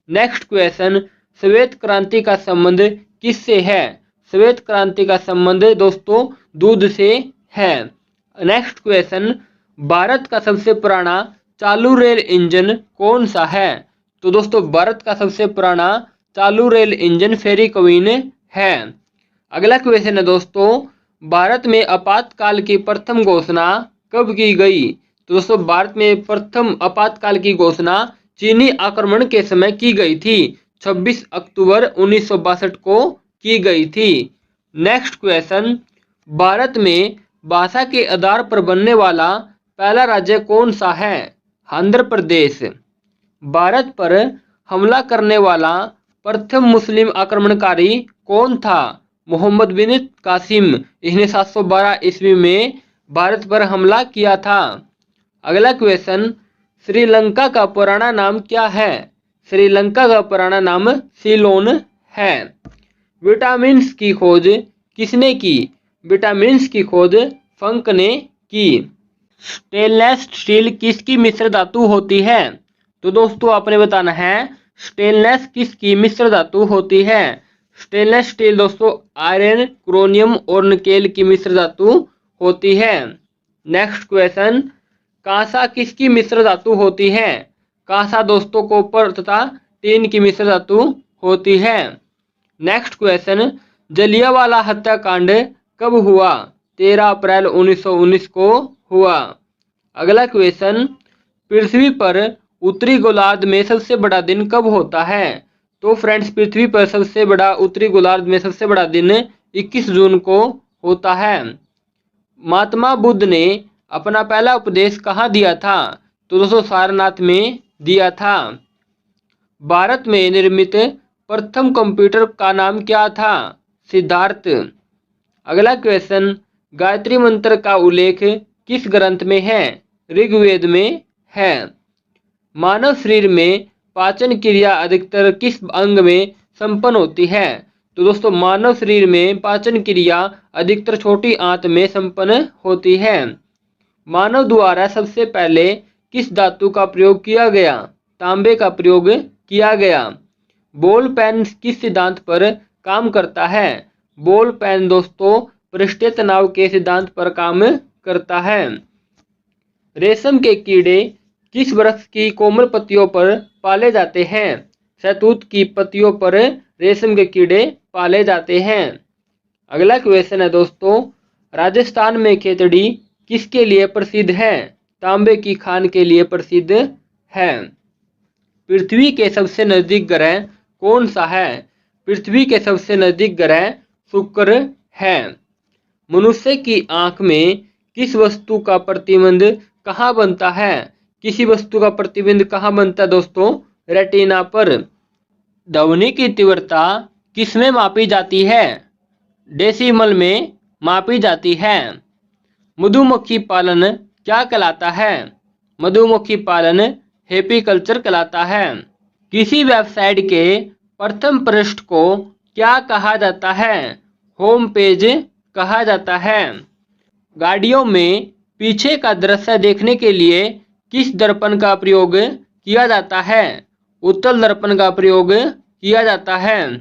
[SPEAKER 1] नेक्स्ट क्वेश्चन, श्वेत क्रांति का संबंध किससे है? श्वेत क्रांति का संबंध दोस्तों दूध से है। नेक्स्ट क्वेश्चन, भारत का सबसे पुराना चालू रेल इंजन कौन सा है? तो दोस्तों भारत का सबसे पुराना चालू रेल इंजन फेरी क्वीन है। अगला क्वेश्चन है दोस्तों, भारत में आपातकाल की प्रथम घोषणा कब की गई? तो दोस्तों भारत में प्रथम आपातकाल की घोषणा चीनी आक्रमण के समय की गई थी। 26 अक्टूबर 1962 को की गई थी। नेक्स्ट क्वेश्चन, भारत में भाषा के आधार पर बनने वाला पहला राज्य कौन सा है? आंध्र प्रदेश। भारत पर हमला करने वाला प्रथम मुस्लिम आक्रमणकारी कौन था? मोहम्मद बिन कासिम। इसने 712 ईस्वी में भारत पर हमला किया था। अगला क्वेश्चन, श्रीलंका का पुराना नाम क्या है? श्रीलंका का पुराना नाम सीलोन है। विटामिन्स की खोज किसने की? विटामिन्स की खोज फंक ने की। स्टेनलेस स्टील किसकी मिश्र धातु होती है? तो दोस्तों आपने बताना है स्टेनलेस किसकी मिश्र धातु होती है। स्टेनलेस स्टील दोस्तों आयरन, क्रोमियम और निकेल की मिश्र धातु होती है। नेक्स्ट क्वेश्चन, कांसा किसकी मिश्र धातु होती है? कांसा दोस्तों कॉपर तथा टीन की मिश्र धातु होती है। नेक्स्ट क्वेश्चन, जलियांवाला हत्याकांड कब हुआ? 13 अप्रैल 1919 को हुआ। अगला क्वेश्चन, पृथ्वी पर उत्तरी गोलार्ध में सबसे बड़ा दिन कब होता है? तो फ्रेंड्स, पृथ्वी पर सबसे बड़ा उत्तरी गोलार्ध में सबसे बड़ा दिन 21 जून को होता है। महात्मा बुद्ध ने अपना पहला उपदेश कहाँ दिया था? तो दोस्तों सारनाथ में दिया था। भारत में निर्मित प्रथम कंप्यूटर का नाम क्या था? सिद्धार्थ। अगला क्वेश्चन, गायत्री मंत्र का उल्लेख किस ग्रंथ में है? ऋग्वेद में है। मानव शरीर में पाचन क्रिया अधिकतर किस अंग में संपन्न होती है? तो दोस्तों मानव शरीर में पाचन क्रिया अधिकतर छोटी आंत में संपन्न होती है। मानव द्वारा सबसे पहले किस धातु का प्रयोग किया गया? तांबे का प्रयोग किया गया। बॉल पेन किस सिद्धांत पर काम करता है? बॉल पेन दोस्तों पृष्ठीय तनाव के सिद्धांत पर काम करता है। रेशम के कीड़े किस वृक्ष की कोमल पत्तियों पर पाले जाते हैं? शहतूत की पत्तियों पर रेशम के कीड़े पाले जाते हैं। अगला क्वेश्चन है दोस्तों, राजस्थान में खेतड़ी किसके लिए प्रसिद्ध है? तांबे की खान के लिए प्रसिद्ध है। पृथ्वी के सबसे नजदीक ग्रह कौन सा है? पृथ्वी के सबसे नजदीक ग्रह शुक्र है। मनुष्य की आंख में किस वस्तु का प्रतिबिंब कहाँ बनता है? किसी वस्तु का प्रतिबिंब कहाँ बनता है दोस्तों? रेटिना पर। ध्वनि की तीव्रता किस में मापी जाती है? डेसिमल में मापी जाती है। मधुमक्खी पालन क्या कहलाता है? मधुमक्खी पालन हेपीकल्चर कहलाता है। किसी वेबसाइट के प्रथम पृष्ठ को क्या कहा जाता है? होम पेज कहा जाता है। गाड़ियों में पीछे का दृश्य देखने के लिए किस दर्पण का प्रयोग किया जाता है? उत्तल दर्पण का प्रयोग किया जाता है।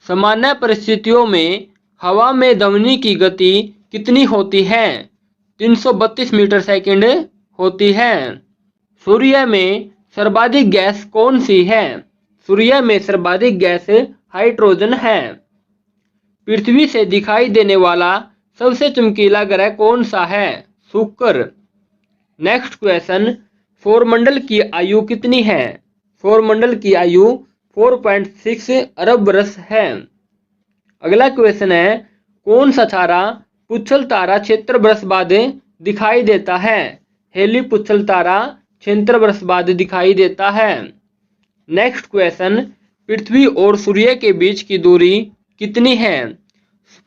[SPEAKER 1] सामान्य परिस्थितियों में हवा में ध्वनि की गति कितनी होती है? 332 मीटर सेकंड होती है। सूर्य में सर्वाधिक गैस कौन सी है? सूर्य में सर्वाधिक गैस हाइड्रोजन है। पृथ्वी से दिखाई देने वाला सबसे चमकीला ग्रह कौन सा है? शुक्र। नेक्स्ट क्वेश्चन, सौरमंडल की आयु कितनी है? सौरमंडल की आयु 4.6 अरब वर्ष है। अगला क्वेश्चन है, कौन सा तारा पुच्छल तारा क्षेत्र वर्ष बाद दिखाई देता है? हेली पुच्छल तारा क्षेत्र वर्ष बाद दिखाई देता है। नेक्स्ट क्वेश्चन, पृथ्वी और सूर्य के बीच की दूरी कितनी है?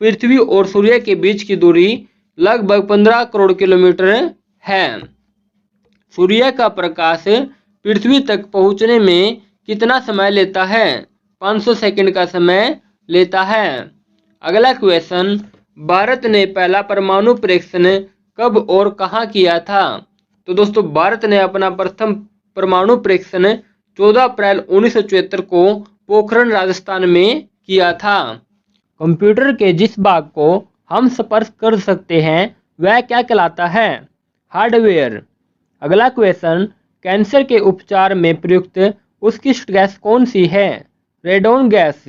[SPEAKER 1] पृथ्वी और सूर्य के बीच की दूरी लगभग 15 करोड़ किलोमीटर है। सूर्य का प्रकाश पृथ्वी तक पहुंचने में कितना समय लेता है? 500 सेकंड का समय लेता है। अगला क्वेश्चन, भारत ने पहला परमाणु परीक्षण कब और कहां किया था? तो दोस्तों भारत ने अपना प्रथम परमाणु परीक्षण 14 अप्रैल 1974 को पोखरण राजस्थान में किया था। कंप्यूटर के जिस भाग को हम स्पर्श कर सकते हैं वह क्या कहलाता है? हार्डवेयर। अगला क्वेश्चन, कैंसर के उपचार में प्रयुक्त उत्कृष्ट गैस कौन सी है? Radon gas.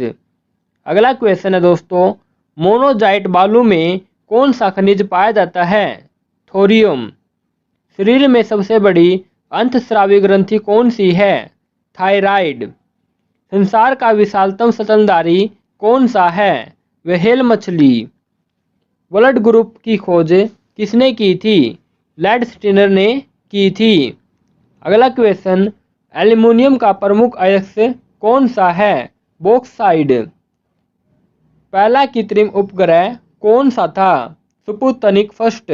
[SPEAKER 1] अगला क्वेश्चन है दोस्तों, मोनोजाइट बालू में कौन सा खनिज पाया जाता है? थोरियम। शरीर में सबसे बड़ी अंतःस्रावी ग्रंथि कौन सी है? थायराइड। संसार का विशालतम स्तनधारी कौन सा है? व्हेल मछली। ब्लड ग्रुप की खोज किसने की थी? लैंडस्टीनर ने की थी। अगला क्वेश्चन, एल्युमिनियम का प्रमुख अयस्क कौन सा है? बॉक्साइड। पहला कृत्रिम उपग्रह कौन सा था? Sputnik first.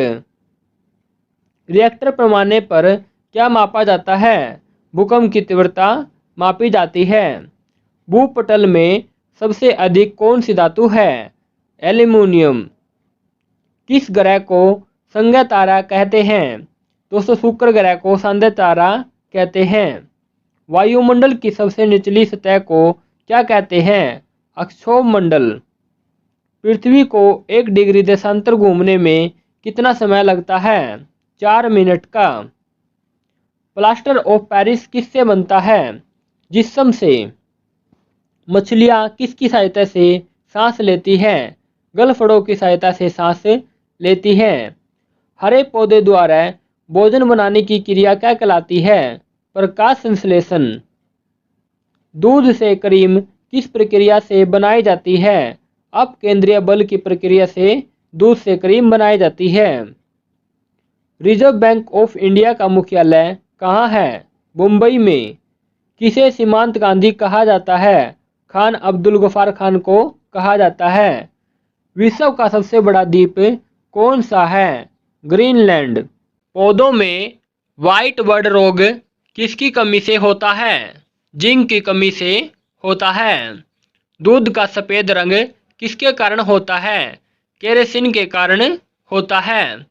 [SPEAKER 1] रिएक्टर पैमाने पर क्या मापा जाता है? भूकंप की तीव्रता मापी जाती है। भूपटल में सबसे अधिक कौन सी धातु है? एल्युमिनियम। किस ग्रह को संज्ञा तारा कहते हैं? दोस्तों शुक्र ग्रह को संज्ञा तारा कहते हैं। वायुमंडल की सबसे निचली सतह को क्या कहते हैं? अक्षोभमंडल। पृथ्वी को 1 डिग्री देशांतर घूमने में कितना समय लगता है? 4 मिनट का। प्लास्टर ऑफ पेरिस किससे बनता है? जिस्म से। मछलियाँ किसकी सहायता से सांस लेती हैं? गलफड़ों की सहायता से सांस लेती हैं। हरे पौधे द्वारा भोजन बनाने की क्रिया क्या कहलाती है? प्रकाश संश्लेषण। दूध से क्रीम किस प्रक्रिया से बनाई जाती है? अपकेंद्रीय बल की प्रक्रिया से दूध से क्रीम बनाई जाती है। रिजर्व बैंक ऑफ इंडिया का मुख्यालय कहाँ है? मुंबई में। किसे सीमांत गांधी कहा जाता है? खान अब्दुल गफार खान को कहा जाता है। विश्व का सबसे बड़ा द्वीप कौन सा है? ग्रीनलैंड। पौधों में व्हाइट बर्ड रोग किसकी कमी से होता है? जिंक की कमी से होता है। दूध का सफेद रंग किसके कारण होता है? केरोसिन के कारण होता है।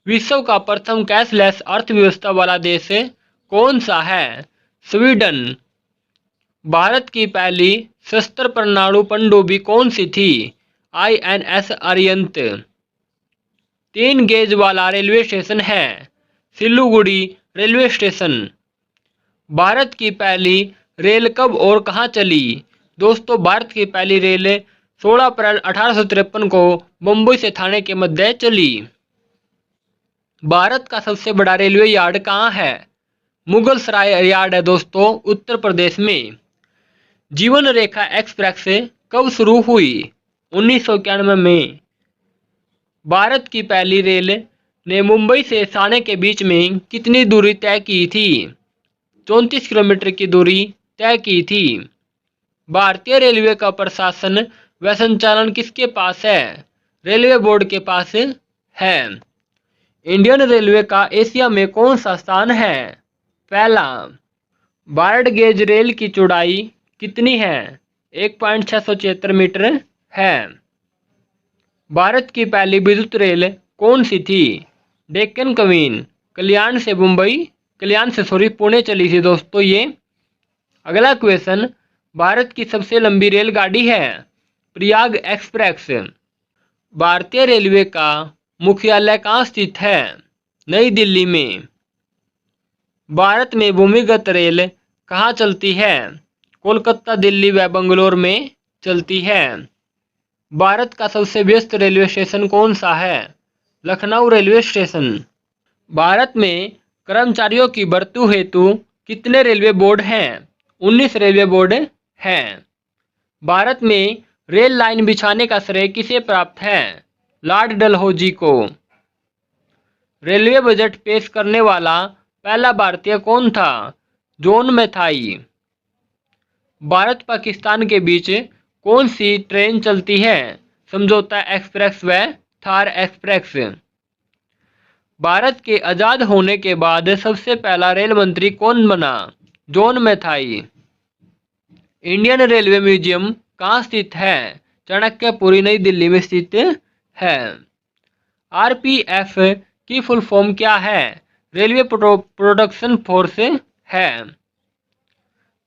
[SPEAKER 1] विश्व का प्रथम कैशलेस अर्थव्यवस्था वाला देश कौन सा है? स्वीडन। भारत की पहली सशस्त्र परमाणु पनडुब्बी कौन सी थी? INS अरिहंत। 3 गेज वाला रेलवे स्टेशन है? Siliguri railway station. भारत की पहली रेल कब और कहाँ चली? दोस्तों, भारत की पहली रेल 16 अप्रैल 1853 को मुंबई से थाने के मध्य चली। भारत का सबसे बड़ा रेलवे यार्ड कहाँ है? मुगल सराय यार्ड है दोस्तों, उत्तर प्रदेश में। जीवन रेखा एक्सप्रेस कब शुरू हुई? 1991 में। भारत की पहली रेल ने मुंबई से ठाणे के बीच में कितनी दूरी तय की थी? 34 किलोमीटर की दूरी तय की थी। भारतीय रेलवे का प्रशासन व संचालन किसके पास है? रेलवे बोर्ड के पास है। इंडियन रेलवे का एशिया में कौन सा स्थान है? पहला। ब्रॉड गेज रेल की चौड़ाई कितनी है? 1.676 मीटर है। भारत की पहली विद्युत रेल कौन सी थी? डेक्कन क्वीन। कल्याण से पुणे चली थी दोस्तों ये। अगला क्वेश्चन, भारत की सबसे लंबी रेलगाड़ी है? प्रयाग एक्सप्रेस। भारतीय रेलवे का मुख्यालय कहाँ स्थित है? नई दिल्ली में। भारत में भूमिगत रेल कहाँ चलती है? कोलकाता, दिल्ली व बंगलोर में चलती है। भारत का सबसे व्यस्त रेलवे स्टेशन कौन सा है? Lucknow railway station. भारत में कर्मचारियों की भर्ती हेतु कितने रेलवे बोर्ड हैं? 19 रेलवे बोर्ड हैं। भारत में रेल लाइन बिछाने का श्रेय किसे प्राप्त है? लॉर्ड डलहौजी को। रेलवे बजट पेश करने वाला पहला भारतीय कौन था? जॉन मैथाई। भारत पाकिस्तान के बीच कौन सी ट्रेन चलती है? समझौता एक्सप्रेस व थार एक्सप्रेस। भारत के आज़ाद होने के बाद सबसे पहला रेल मंत्री कौन बना? जॉन मैथाई। इंडियन रेलवे म्यूजियम कहाँ स्थित है? चाणक्यपुरी, नई दिल्ली में स्थित है। RPF की फुल फॉर्म क्या है? रेलवे प्रोडक्शन फोर्स है।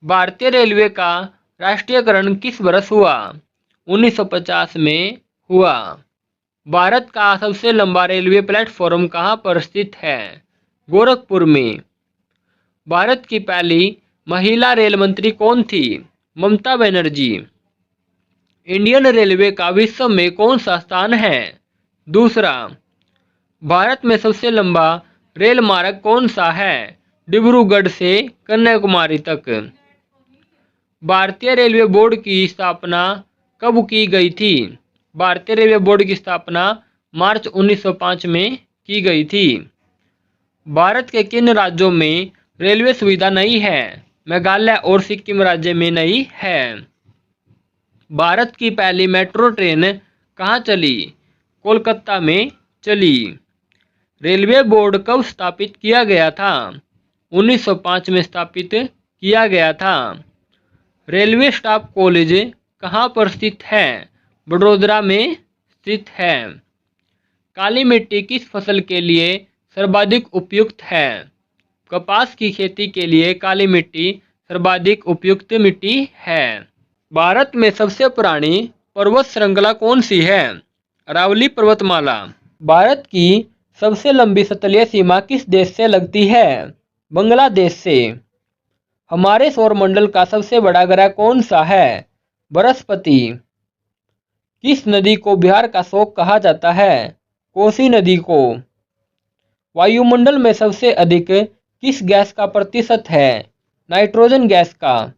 [SPEAKER 1] भारतीय रेलवे का राष्ट्रीयकरण किस वर्ष हुआ? 1950 में हुआ। भारत का सबसे लंबा रेलवे प्लेटफॉर्म कहाँ पर स्थित है? गोरखपुर में। भारत की पहली महिला रेल मंत्री कौन थी? ममता बनर्जी। इंडियन रेलवे का विश्व में कौन सा स्थान है? दूसरा। भारत में सबसे लंबा रेल मार्ग कौन सा है? डिब्रूगढ़ से कन्याकुमारी तक। भारतीय रेलवे बोर्ड की स्थापना कब की गई थी? भारतीय रेलवे बोर्ड की स्थापना मार्च 1905 में की गई थी। भारत के किन राज्यों में रेलवे सुविधा नहीं है? मेघालय और सिक्किम राज्य में नहीं है। भारत की पहली मेट्रो ट्रेन कहाँ चली? कोलकाता में चली। रेलवे बोर्ड कब स्थापित किया गया था? 1905 में स्थापित किया गया था। रेलवे स्टाफ कॉलेज कहाँ पर स्थित है? वडोदरा में स्थित है। काली मिट्टी किस फसल के लिए सर्वाधिक उपयुक्त है? कपास की खेती के लिए काली मिट्टी सर्वाधिक उपयुक्त मिट्टी है। भारत में सबसे पुरानी पर्वत श्रृंखला कौन सी है? अरावली पर्वतमाला। भारत की सबसे लंबी तटीय सीमा किस देश से लगती है? बांग्लादेश से। हमारे सौरमंडल का सबसे बड़ा ग्रह कौन सा है? बृहस्पति। किस नदी को बिहार का शोक कहा जाता है? कोसी नदी को। वायुमंडल में सबसे अधिक किस गैस का प्रतिशत है? नाइट्रोजन गैस का।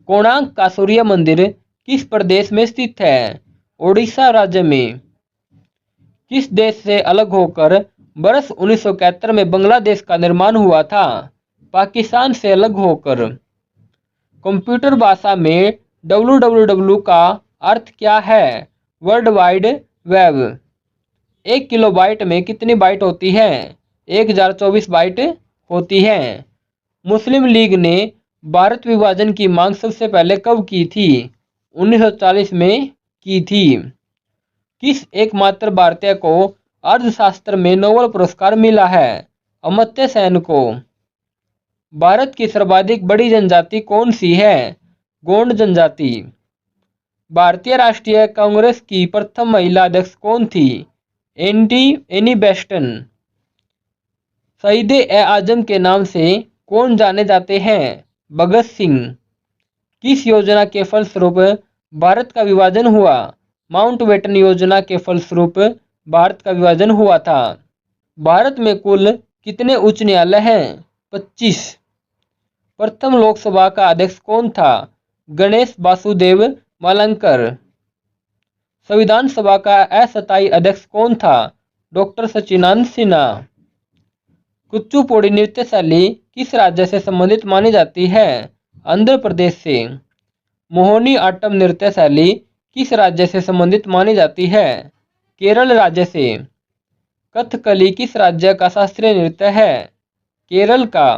[SPEAKER 1] कोणार्क का सूर्य मंदिर किस प्रदेश में स्थित है? ओडिशा राज्य में। किस देश से अलग होकर वर्ष 1971 में बांग्लादेश का निर्माण हुआ था? पाकिस्तान से अलग होकर। कंप्यूटर भाषा में www का अर्थ क्या है? World wide web. 1 किलोबाइट में कितनी बाइट होती है? 1024 बाइट होती है। मुस्लिम लीग ने भारत विभाजन की मांग सबसे पहले कब की थी? 1940 में की थी। किस एकमात्र भारतीय को अर्थशास्त्र में नोबेल पुरस्कार मिला है? अमर्त्य सेन को। भारत की सर्वाधिक बड़ी जनजाति कौन सी है? गोंड जनजाति। भारतीय राष्ट्रीय कांग्रेस की प्रथम महिला अध्यक्ष कौन थी? एनी बेस्टन। शहीद-ए-आजम के नाम से कौन जाने जाते हैं? भगत सिंह। किस योजना के फलस्वरूप भारत का विभाजन हुआ? माउंटबेटन योजना के फलस्वरूप भारत का विभाजन हुआ था। भारत में कुल कितने उच्च न्यायालय हैं? 25। प्रथम लोकसभा का अध्यक्ष कौन था? गणेश वासुदेव मालंकर। संविधान सभा का अस्थायी अध्यक्ष कौन था? डॉक्टर सच्चिदानंद सिन्हा। कुचिपुड़ी नृत्य शैली किस राज्य से संबंधित मानी जाती है? आंध्र प्रदेश से। मोहिनी आट्टम नृत्य शैली किस राज्य से संबंधित मानी जाती है? केरल राज्य से। कथकली किस राज्य का शास्त्रीय नृत्य है? केरल का।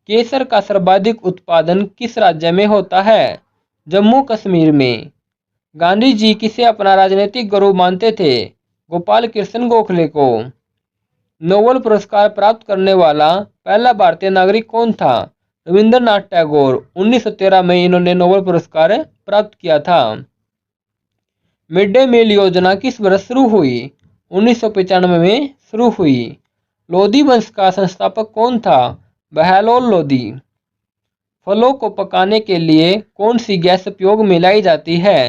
[SPEAKER 1] केसर का सर्वाधिक उत्पादन किस राज्य में होता है? जम्मू कश्मीर में। गांधी जी किसे अपना राजनीतिक गुरु मानते थे? गोपाल कृष्ण गोखले को। नोबेल पुरस्कार प्राप्त करने वाला पहला भारतीय नागरिक कौन था? रविंद्रनाथ टैगोर। 1913 में इन्होंने नोबेल पुरस्कार प्राप्त किया था। मिड डे मील योजना किस वर्ष शुरू हुई? 1995 में शुरू हुई। लोधी वंश का संस्थापक कौन था? बहलोल लोधी। फलों को पकाने के लिए कौन सी गैस उपयोग में लाई जाती है?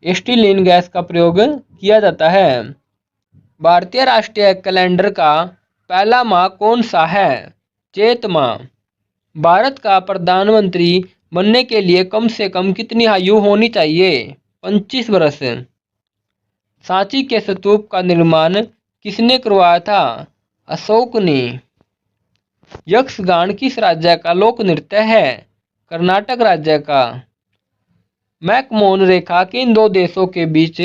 [SPEAKER 1] एस्टिलीन गैस का प्रयोग किया जाता है। भारतीय राष्ट्रीय कैलेंडर का पहला माह कौन सा है? चैत माह। भारत का प्रधानमंत्री बनने के लिए कम से कम कितनी आयु होनी चाहिए? 25 वर्ष। सांची के स्तूप का निर्माण किसने करवाया था? अशोक ने। यक्षगान किस राज्य का लोक नृत्य है? कर्नाटक राज्य का। मैकमोहन रेखा किन दो देशों के बीच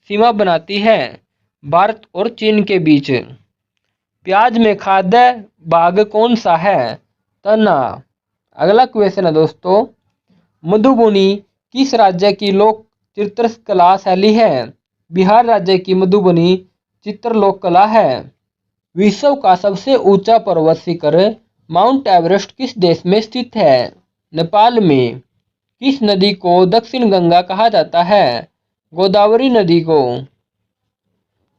[SPEAKER 1] सीमा बनाती है? भारत और चीन के बीच। प्याज में खाद्य भाग कौन सा है? तना। अगला क्वेश्चन है दोस्तों, मधुबनी किस राज्य की लोक चित्रकला शैली है? बिहार राज्य की मधुबनी चित्रलोक कला है। विश्व का सबसे ऊंचा पर्वत शिखर माउंट एवरेस्ट किस देश में स्थित है? नेपाल में। किस नदी को दक्षिण गंगा कहा जाता है? गोदावरी नदी को।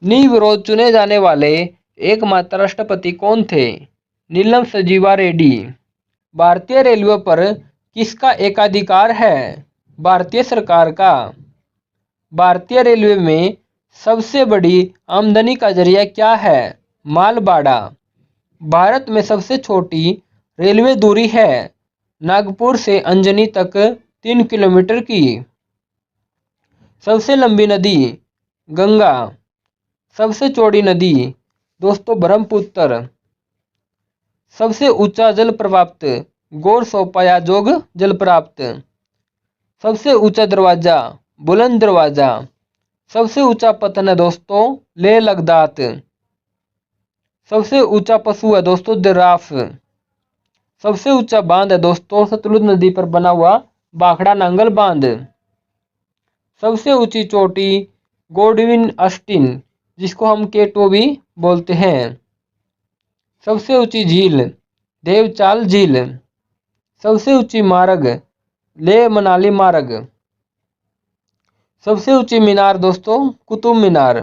[SPEAKER 1] निर्विरोध चुने जाने वाले एकमात्र राष्ट्रपति कौन थे? नीलम संजीवा रेड्डी। भारतीय रेलवे पर किसका एकाधिकार है? भारतीय सरकार का। भारतीय रेलवे में सबसे बड़ी आमदनी का जरिया क्या है? मालभाड़ा। भारत में सबसे छोटी रेलवे दूरी है नागपुर से अंजनी तक 3 किलोमीटर की। सबसे लंबी नदी गंगा। सबसे चौड़ी नदी दोस्तों ब्रह्मपुत्र। सबसे ऊंचा जल प्राप्त गौरसोपा या जोग जलप्राप्त। सबसे ऊंचा दरवाजा बुलंद दरवाजा। सबसे ऊंचा पत्थर है दोस्तों लेह लद्दाख। सबसे ऊंचा पशु है दोस्तों जिराफ। सबसे ऊंचा बांध है दोस्तों सतलुज नदी पर बना हुआ भाखड़ा नांगल बांध। सबसे ऊंची चोटी गोडविन अस्टिन जिसको हम K2 भी बोलते हैं। सबसे ऊंची झील देवचाल झील। सबसे ऊंची मार्ग लेह मनाली मार्ग। सबसे ऊंची मीनार दोस्तों कुतुब मीनार।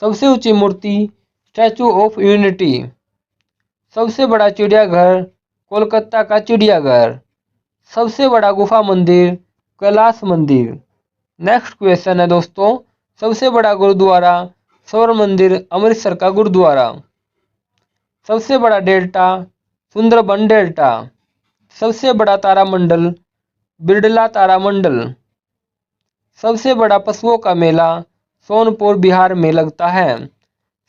[SPEAKER 1] सबसे ऊंची मूर्ति स्टैचू ऑफ यूनिटी। सबसे बड़ा चिड़ियाघर कोलकाता का चिड़ियाघर। सबसे बड़ा गुफा मंदिर कैलाश मंदिर। नेक्स्ट क्वेश्चन है दोस्तों, सबसे बड़ा गुरुद्वारा स्वर्ण मंदिर अमृतसर का गुरुद्वारा। सबसे बड़ा डेल्टा सुंदरबन डेल्टा। सबसे बड़ा तारामंडल बिरला तारामंडल। सबसे बड़ा पशुओं का मेला सोनपुर बिहार में लगता है।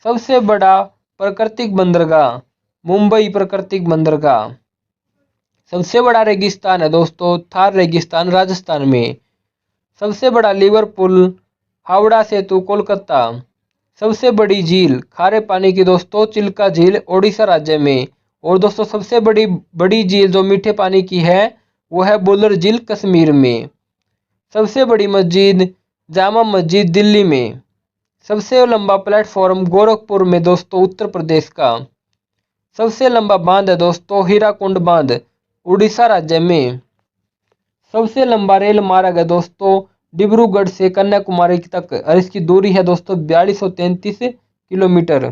[SPEAKER 1] सबसे बड़ा प्राकृतिक बंदरगाह मुंबई प्राकृतिक बंदरगाह। सबसे बड़ा रेगिस्तान है दोस्तों थार रेगिस्तान राजस्थान में। सबसे बड़ा लिवरपूल हावड़ा सेतु कोलकाता। सबसे बड़ी झील खारे पानी की दोस्तों चिल्का झील ओडिशा राज्य में। और दोस्तों सबसे बड़ी झील जो मीठे पानी की है वो है बुलर झील कश्मीर में। सबसे बड़ी मस्जिद जामा मस्जिद दिल्ली में। सबसे लंबा प्लेटफॉर्म गोरखपुर में दोस्तों उत्तर प्रदेश का। सबसे लंबा बांध है दोस्तों हीराकुंड बांध उड़ीसा राज्य में। सबसे लंबा रेल मार्ग है दोस्तों डिब्रूगढ़ से कन्याकुमारी तक और इसकी दूरी है दोस्तों 4233 किलोमीटर।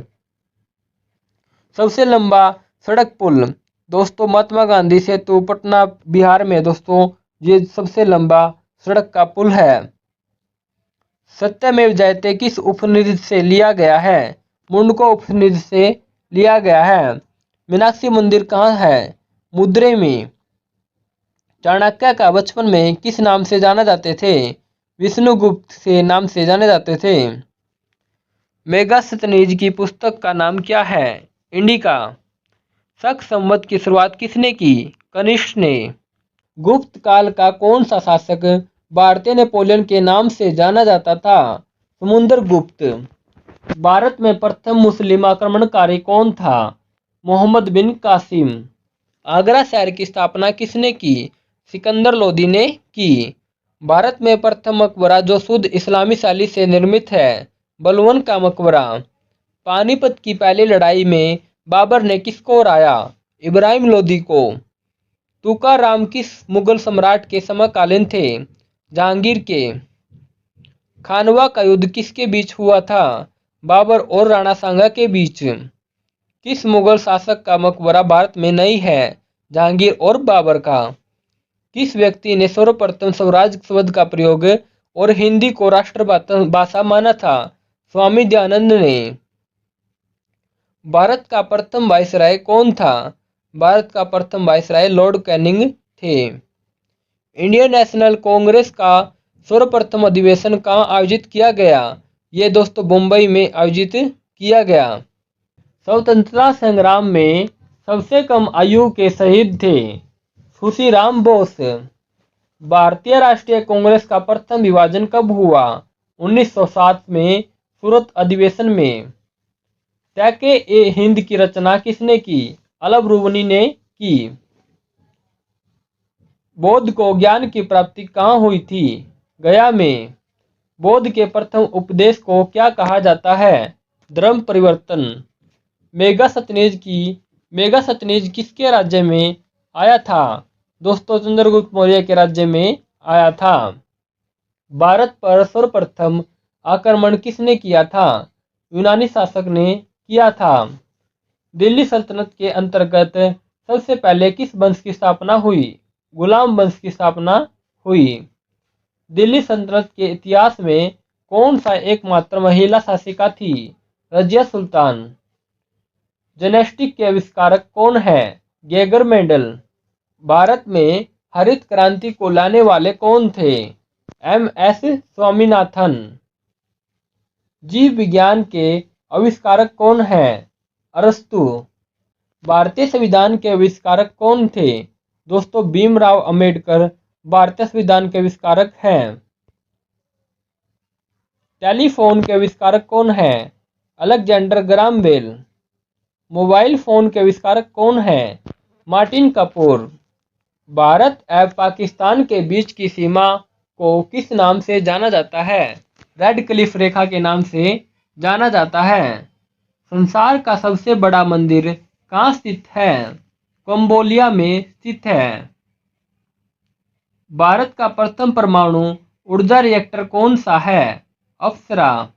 [SPEAKER 1] सबसे लंबा सड़क पुल दोस्तों महात्मा गांधी सेतु पटना बिहार में दोस्तों ये सबसे लंबा सड़क का पुल है। सत्यमेव जयते किस उपनिषद से लिया गया है? मुंडको उपनिषद से लिया गया है। मीनाक्षी मंदिर कहाँ है? मदुरै में। चाणक्य का बचपन में किस नाम से जाना जाते थे? विष्णुगुप्त से नाम से जाने जाते थे। मेगास्थनीज की पुस्तक का नाम क्या है? इंडिका। शक संवत की शुरुआत किसने की? कनिष्क ने। गुप्त काल का कौन सा शासक भारतीय नेपोलियन के नाम से जाना जाता था? समुद्रगुप्त। भारत में प्रथम मुस्लिम आक्रमणकारी कौन था? मोहम्मद बिन कासिम। आगरा शहर की स्थापना किसने की? सिकंदर लोदी ने की। भारत में प्रथम मकबरा जो शुद्ध इस्लामी शैली से निर्मित है? बलवन का मकबरा। पानीपत की पहली लड़ाई में बाबर ने किसको हराया? इब्राहिम लोदी को। तुकाराम किस मुगल सम्राट के समकालीन थे? जहांगीर के। खानवा का युद्ध किसके बीच हुआ था? बाबर और राणा सांगा के बीच। किस मुगल शासक का मकबरा भारत में नहीं है? जहांगीर और बाबर का। किस व्यक्ति ने सर्वप्रथम स्वराज शब्द का प्रयोग और हिंदी को राष्ट्रभाषा माना था? स्वामी दयानंद ने। भारत का प्रथम वायसराय कौन था? भारत का प्रथम वायसराय लॉर्ड कैनिंग थे। इंडियन नेशनल कांग्रेस का सर्वप्रथम अधिवेशन कहाँ आयोजित किया गया? ये दोस्तों मुंबई में आयोजित किया गया। स्वतंत्रता संग्राम में सबसे कम आयु के शहीद थे? खुशीराम बोस। भारतीय राष्ट्रीय कांग्रेस का प्रथम विभाजन कब हुआ? 1907 में सूरत अधिवेशन में। तैके ए हिंद की रचना किसने की? अलबरूनी ने की। बौद्ध को ज्ञान की प्राप्ति कहाँ हुई थी? गया में। बौद्ध के प्रथम उपदेश को क्या कहा जाता है? धर्म परिवर्तन। मेगा सतनीज किसके राज्य में आया था? दोस्तों चंद्रगुप्त मौर्य के राज्य में आया था। भारत पर सर्वप्रथम आक्रमण किसने किया था? यूनानी शासक ने किया था। दिल्ली सल्तनत के अंतर्गत सबसे पहले किस वंश की स्थापना हुई? गुलाम वंश की स्थापना हुई। दिल्ली सल्तनत के इतिहास में कौन सा एकमात्र महिला शासिका थी? रजिया सुल्तान। जेनेस्टिक के आविष्कारक कौन है? Geiger Mendel. भारत में हरित क्रांति को लाने वाले कौन थे? एम.एस. स्वामीनाथन। जीव विज्ञान के आविष्कारक कौन है? अरस्तु। भारतीय संविधान के आविष्कारक कौन थे? दोस्तों भीमराव अंबेडकर भारतीय संविधान के आविष्कारक हैं। टेलीफोन के आविष्कारक कौन है? Alexander Graham Bell. Mobile phone के आविष्कारक कौन है? मार्टिन कपूर। भारत एवं पाकिस्तान के बीच की सीमा को किस नाम से जाना जाता है? रेड क्लिफ रेखा के नाम से जाना जाता है। संसार का सबसे बड़ा मंदिर कहाँ स्थित है? कंबोडिया में स्थित है। भारत का प्रथम परमाणु ऊर्जा रिएक्टर कौन सा है? अप्सरा।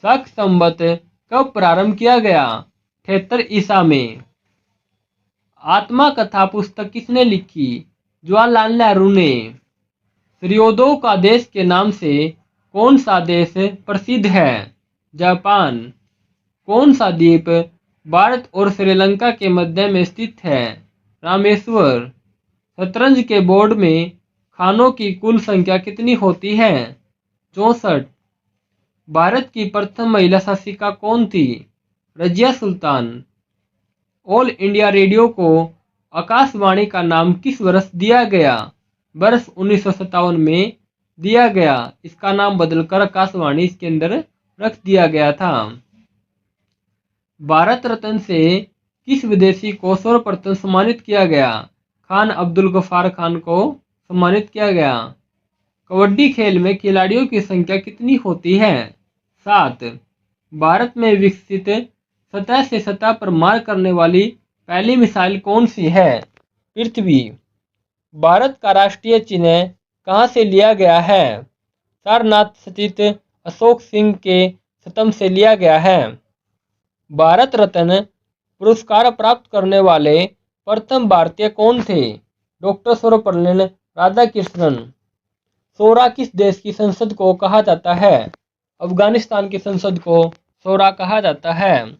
[SPEAKER 1] शक संवत कब प्रारंभ किया गया? 73 ईसा में। आत्मा कथा पुस्तक किसने लिखी? जवाहरलाल नेहरू ने। सूर्योदय का देश के नाम से कौन सा देश प्रसिद्ध है? जापान। कौन सा द्वीप भारत और श्रीलंका के मध्य में स्थित है? रामेश्वर। शतरंज के बोर्ड में खानों की कुल संख्या कितनी होती है? 64। भारत की प्रथम महिला शासिका कौन थी? Razia Sultan. All India radio को आकाशवाणी का नाम किस वर्ष दिया गया? वर्ष 1957 में दिया गया। इसका नाम बदलकर आकाशवाणी इसके अंदर रख दिया गया था। भारत रत्न से किस विदेशी को सर्वप्रथम सम्मानित किया गया? खान अब्दुल गफ्फार खान को सम्मानित किया गया। कबड्डी खेल में खिलाड़ियों की संख्या कितनी होती है? 7। भारत में विकसित सतह से सतह पर मार करने वाली पहली मिसाइल कौन सी है? पृथ्वी। भारत का राष्ट्रीय चिन्ह कहाँ से लिया गया है? सारनाथ स्थित अशोक सिंह के स्तंभ से लिया गया है। भारत रत्न पुरस्कार प्राप्त करने वाले प्रथम भारतीय कौन थे? डॉक्टर सर्वपल्ली राधाकृष्णन। शोरा किस देश की संसद को कहा जाता है? अफगानिस्तान की संसद को शोरा कहा जाता है।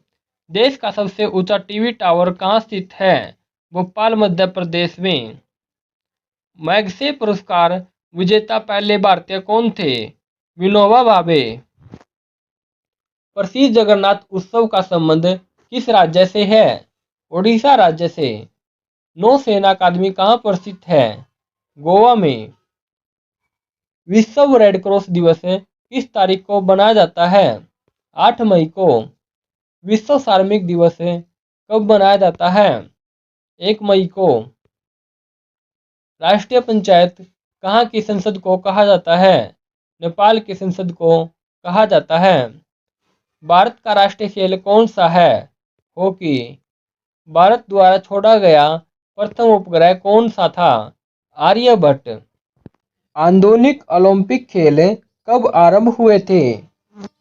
[SPEAKER 1] देश का सबसे ऊंचा टीवी टावर कहाँ स्थित है? भोपाल मध्य प्रदेश में। मैग्सेसे पुरस्कार विजेता पहले भारतीय कौन थे? विनोबा भावे। प्रसिद्ध जगन्नाथ उत्सव का संबंध किस राज्य से है? ओडिशा राज्य से। नौसेना अकादमी कहाँ पर स्थित है? गोवा में। विश्व रेड क्रॉस दिवस किस तारीख को मनाया जाता है? 8 मई को। विश्व कार्मिक दिवस कब मनाया जाता है? 1 मई को। राष्ट्रीय पंचायत कहाँ की संसद को कहा जाता है? नेपाल की संसद को कहा जाता है। भारत का राष्ट्रीय खेल कौन सा है? हॉकी। भारत द्वारा छोड़ा गया प्रथम उपग्रह कौन सा था? आर्यभट्ट। आधुनिक ओलंपिक खेल कब आरंभ हुए थे?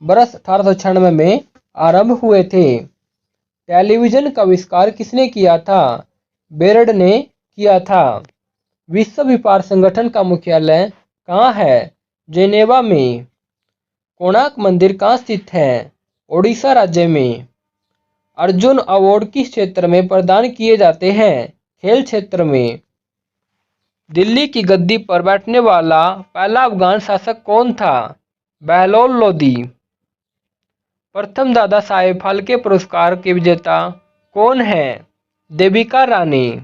[SPEAKER 1] वर्ष 1896 में आरंभ हुए थे। टेलीविजन का आविष्कार किसने किया था? बेरड ने किया था। विश्व व्यापार संगठन का मुख्यालय कहाँ है? जेनेवा में। कोणार्क मंदिर कहाँ स्थित है? ओडिशा राज्य में। अर्जुन अवार्ड किस क्षेत्र में प्रदान किए जाते हैं? खेल क्षेत्र में। दिल्ली की गद्दी पर बैठने वाला पहला अफगान शासक कौन था? बहलोल लोदी। प्रथम दादा साहेब फाल्के पुरस्कार के विजेता कौन है? देविका रानी।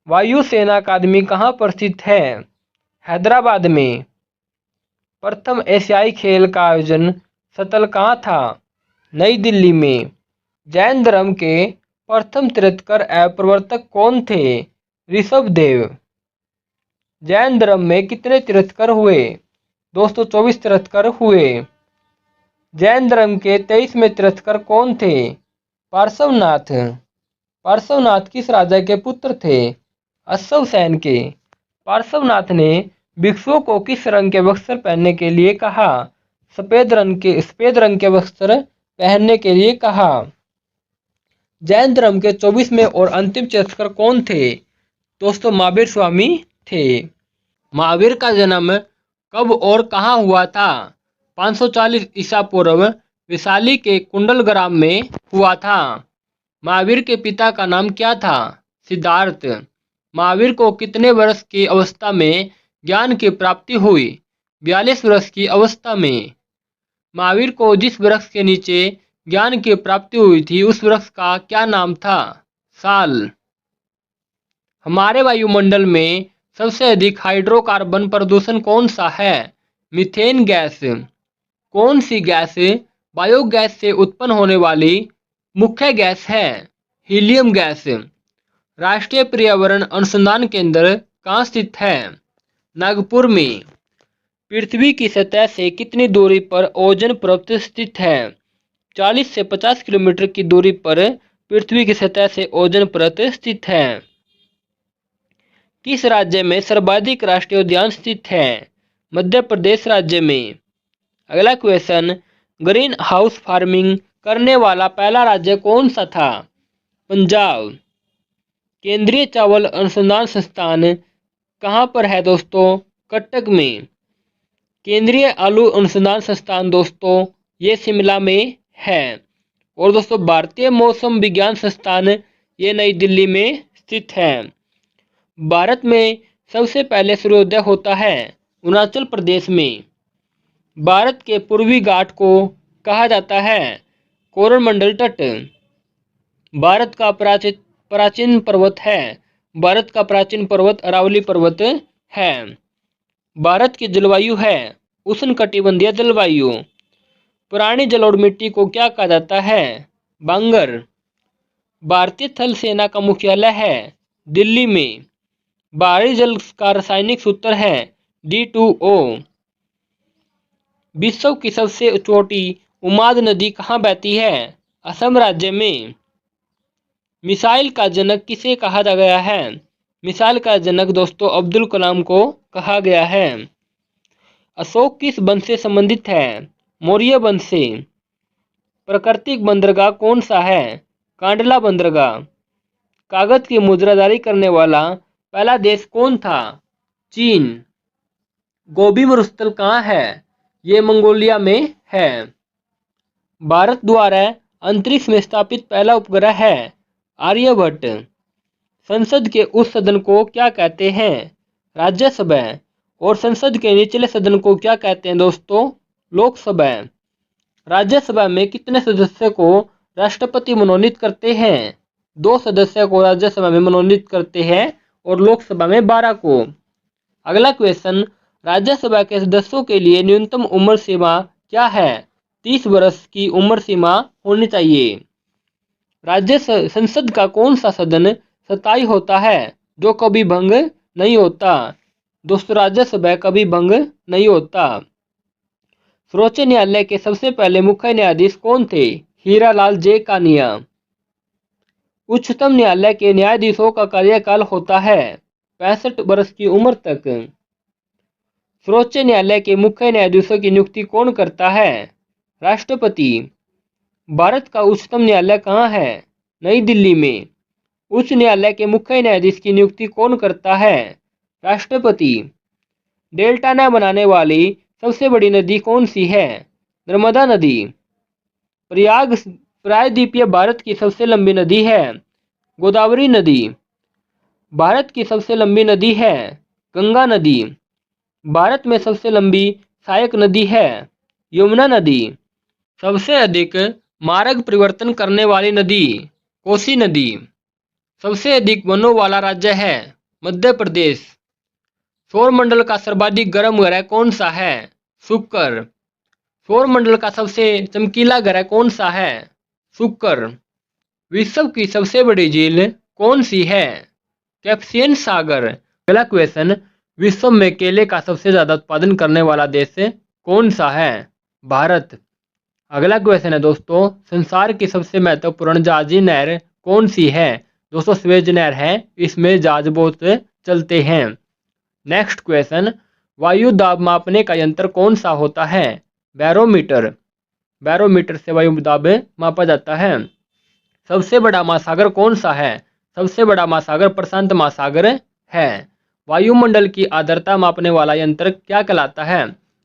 [SPEAKER 1] वायुसेना अकादमी कहाँ पर स्थित है? हैदराबाद में। प्रथम एशियाई खेल का आयोजन स्थल कहाँ था? नई दिल्ली में। जैन धर्म के प्रथम तीर्थंकर एवं प्रवर्तक कौन थे? ऋषभदेव। जैन धर्म में कितने तीर्थंकर हुए? 224 तीर्थंकर हुए। जैन धर्म के 23वें तीर्थंकर कौन थे? पार्श्वनाथ। पार्श्वनाथ किस राजा के पुत्र थे? अश्वसेन के। पार्श्वनाथ ने भिक्षुओं को किस रंग के वस्त्र पहनने के लिए कहा? सफेद रंग के वस्त्र पहनने के लिए कहा। जैन धर्म के 24वें और अंतिम तीर्थंकर कौन थे? दोस्तों महावीर स्वामी थे। महावीर का जन्म कब और कहाँ हुआ था? 540 ईसा पूर्व वैशाली के कुंडल ग्राम में हुआ था। महावीर के पिता का नाम क्या था? सिद्धार्थ। महावीर को कितने वर्ष की अवस्था में ज्ञान की प्राप्ति हुई? 42 वर्ष की अवस्था में। महावीर को जिस वृक्ष के नीचे ज्ञान की प्राप्ति हुई थी उस वृक्ष का क्या नाम था? साल। हमारे वायुमंडल में सबसे अधिक हाइड्रोकार्बन प्रदूषण कौन सा है? Methane gas. कौन सी गैस बायोगैस से उत्पन्न होने वाली मुख्य गैस है? Helium gas. राष्ट्रीय पर्यावरण अनुसंधान केंद्र कहाँ स्थित है? नागपुर में। पृथ्वी की सतह से कितनी दूरी पर ओजोन परत स्थित है? 40 से 50 किलोमीटर की दूरी पर पृथ्वी की सतह से ओजोन परत स्थित है। किस राज्य में सर्वाधिक राष्ट्रीय उद्यान स्थित है? मध्य प्रदेश राज्य में। अगला क्वेश्चन, ग्रीन हाउस फार्मिंग करने वाला पहला राज्य कौन सा था? पंजाब। केंद्रीय चावल अनुसंधान संस्थान कहाँ पर है दोस्तों? कटक में। केंद्रीय आलू अनुसंधान संस्थान दोस्तों ये शिमला में है। और दोस्तों भारतीय मौसम विज्ञान संस्थान ये नई दिल्ली में स्थित है। भारत में सबसे पहले सूर्योदय होता है अरुणाचल प्रदेश में। भारत के पूर्वी घाट को कहा जाता है कोरोमंडल तट। भारत का प्राचीन पर्वत है। भारत का प्राचीन पर्वत अरावली पर्वत है। भारत की जलवायु है उष्णकटिबंधीय जलवायु। पुरानी जलोढ़ मिट्टी को क्या कहा जाता है? बांगर। भारतीय थल सेना का मुख्यालय है दिल्ली में। बाहरी जल का रासायनिक सूत्र है D2O। विश्व की सबसे छोटी उमाद नदी कहाँ बहती है? असम राज्य में। मिसाइल का जनक किसे कहा गया है? मिसाइल का जनक दोस्तों अब्दुल कलाम को कहा गया है। अशोक किस वंश से संबंधित है? मौर्य वंश से। प्राकृतिक बंदरगाह कौन सा है? कांडला बंदरगाह। कागज की मुद्रा जारी करने वाला पहला देश कौन था? चीन। गोबी मरुस्थल कहाँ है? ये मंगोलिया में है। भारत द्वारा अंतरिक्ष में स्थापित पहला उपग्रह है आर्यभट्ट। संसद के उस सदन को क्या कहते हैं? राज्यसभा। और संसद के निचले सदन को क्या कहते हैं दोस्तों? लोकसभा। राज्यसभा में कितने सदस्य को राष्ट्रपति मनोनीत करते हैं? 2 सदस्य को राज्यसभा में मनोनीत करते हैं और लोकसभा में 12 को। अगला क्वेश्चन, राज्यसभा के सदस्यों के लिए न्यूनतम उम्र सीमा क्या है? 30 वर्ष की उम्र सीमा होनी चाहिए। राज्य संसद का कौन सा सदन स्थायी होता है जो कभी भंग नहीं होता? दोस्तों राज्यसभा कभी भंग नहीं होता। सर्वोच्च न्यायालय के सबसे पहले मुख्य न्यायाधीश कौन थे? हीरालाल जे कानिया। उच्चतम न्यायालय के न्यायाधीशों का कार्यकाल होता है 65 वर्ष की उम्र तक। सर्वोच्च न्यायालय के मुख्य न्यायाधीशों की नियुक्ति कौन करता है? राष्ट्रपति। भारत का उच्चतम न्यायालय कहाँ है? नई दिल्ली में। उच्च न्यायालय के मुख्य न्यायाधीश की नियुक्ति कौन करता है? राष्ट्रपति। डेल्टा न बनाने वाली सबसे बड़ी नदी कौन सी है? नर्मदा नदी। प्रायद्वीपीय भारत की सबसे लंबी नदी है गोदावरी नदी। भारत की सबसे लंबी नदी है गंगा नदी। भारत में सबसे लंबी सहायक नदी है यमुना नदी। सबसे अधिक मार्ग परिवर्तन करने वाली नदी कोसी नदी। सबसे अधिक वनों वाला राज्य है मध्य प्रदेश। सौरमंडल का सर्वाधिक गर्म ग्रह कौन सा है? शुक्र। सौरमंडल का सबसे चमकीला ग्रह कौन सा है? शुक्र। विश्व की सबसे बड़ी झील कौन सी है? कैस्पियन सागर। अगला क्वेश्चन, विश्व में केले का सबसे ज्यादा उत्पादन करने वाला देश कौन सा है? भारत। अगला क्वेश्चन है दोस्तों, संसार की सबसे महत्वपूर्ण जहाजी नहर कौन सी है? दोस्तों स्वेज नहर है, इसमें जहाज बहुत चलते हैं। नेक्स्ट क्वेश्चन, वायु दाब मापने का यंत्र कौन सा होता है? बैरोमीटर। बैरोमीटर से वायु दाब मापा जाता है। सबसे बड़ा महासागर कौन सा है? सबसे बड़ा महासागर प्रशांत महासागर है। वायुमंडल की आर्द्रता मापने वाला यंत्र क्या कहलाता है?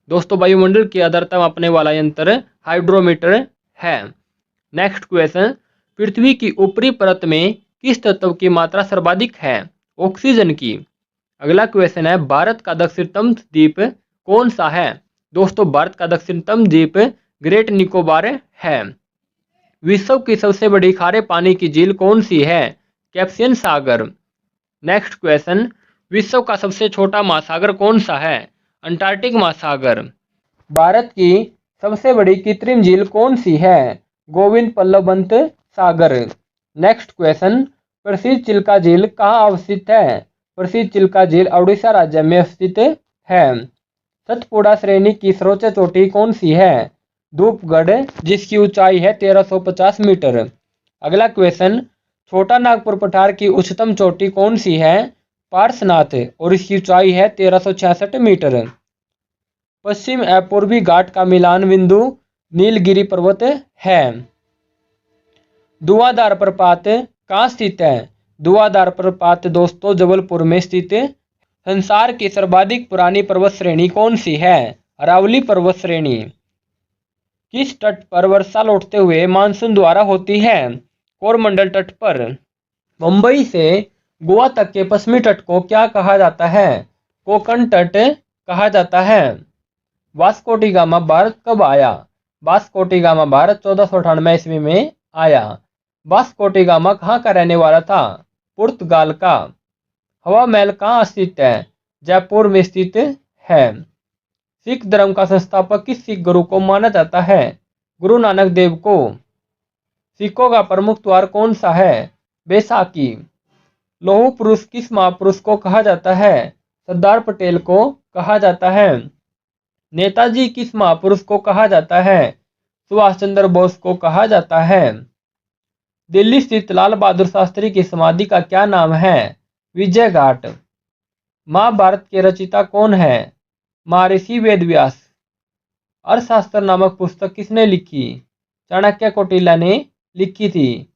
[SPEAKER 1] दोस्तों वायुमंडल की आर्द्रता मापने वाला यंत्र हाइड्रोमीटर है। नेक्स्ट क्वेश्चन, पृथ्वी की ऊपरी परत में किस तत्व की मात्रा सर्वाधिक है? ऑक्सीजन की। अगला क्वेश्चन है, भारत का दक्षिणतम द्वीप कौन सा है? दोस्तों भारत का दक्षिणतम द्वीप ग्रेट निकोबार है। विश्व की सबसे बड़ी खारे पानी की झील कौन सी है? कैस्पियन सागर। नेक्स्ट क्वेश्चन, विश्व का सबसे छोटा महासागर कौन सा है? अंटार्कटिक महासागर। भारत की सबसे बड़ी कृत्रिम झील कौन सी है? गोविंद बल्लभ पंत सागर। नेक्स्ट क्वेश्चन, प्रसिद्ध चिल्का झील कहाँ अवस्थित है? प्रसिद्ध चिल्का झील उड़ीसा राज्य में स्थित है। सतपुड़ा श्रेणी की सर्वोच्च चोटी कौन सी है? धूपगढ़, जिसकी ऊंचाई है 1350 मीटर। अगला क्वेश्चन, छोटा नागपुर पठार की उच्चतम चोटी कौन सी है? पार्श्वनाथ, और इसकी ऊंचाई है 1366 मीटर। पश्चिम एवं पूर्वी घाट का मिलान बिंदु नीलगिरी पर्वत है। धुआंधार प्रपात कहाँ स्थित है? धुआंधार प्रपात दोस्तों जबलपुर में स्थित। संसार की सर्वाधिक पुरानी पर्वत श्रेणी कौन सी है? अरावली पर्वत श्रेणी। किस तट पर वर्षा लौटते हुए मानसून द्वारा होती है? कोरमंडल तट पर। मुंबई से गोवा तक के पश्चिमी तट को क्या कहा जाता है? कोंकण तट कहा जाता है। वास्को डी गामा भारत कब आया? वास्को डी गामा भारत 1498 ईस्वी में आया। वास्को डी गामा कहाँ का रहने वाला था? पुर्तगाल का। हवा महल कहाँ स्थित है? जयपुर में स्थित है। सिख धर्म का संस्थापक किस सिख गुरु को माना जाता है? गुरु नानक देव को। सिखों का प्रमुख त्योहार कौन सा है? बैसाखी। लौह पुरुष किस महापुरुष को कहा जाता है? सरदार पटेल को कहा जाता है। नेताजी किस महापुरुष को कहा जाता है? सुभाष चंद्र बोस को कहा जाता है। दिल्ली स्थित लाल बहादुर शास्त्री की समाधि का क्या नाम है? विजय घाट। महाभारत के रचयिता कौन है? महर्षि वेदव्यास। अर्थशास्त्र नामक पुस्तक किसने लिखी? चाणक्य कौटिल्य ने लिखी थी।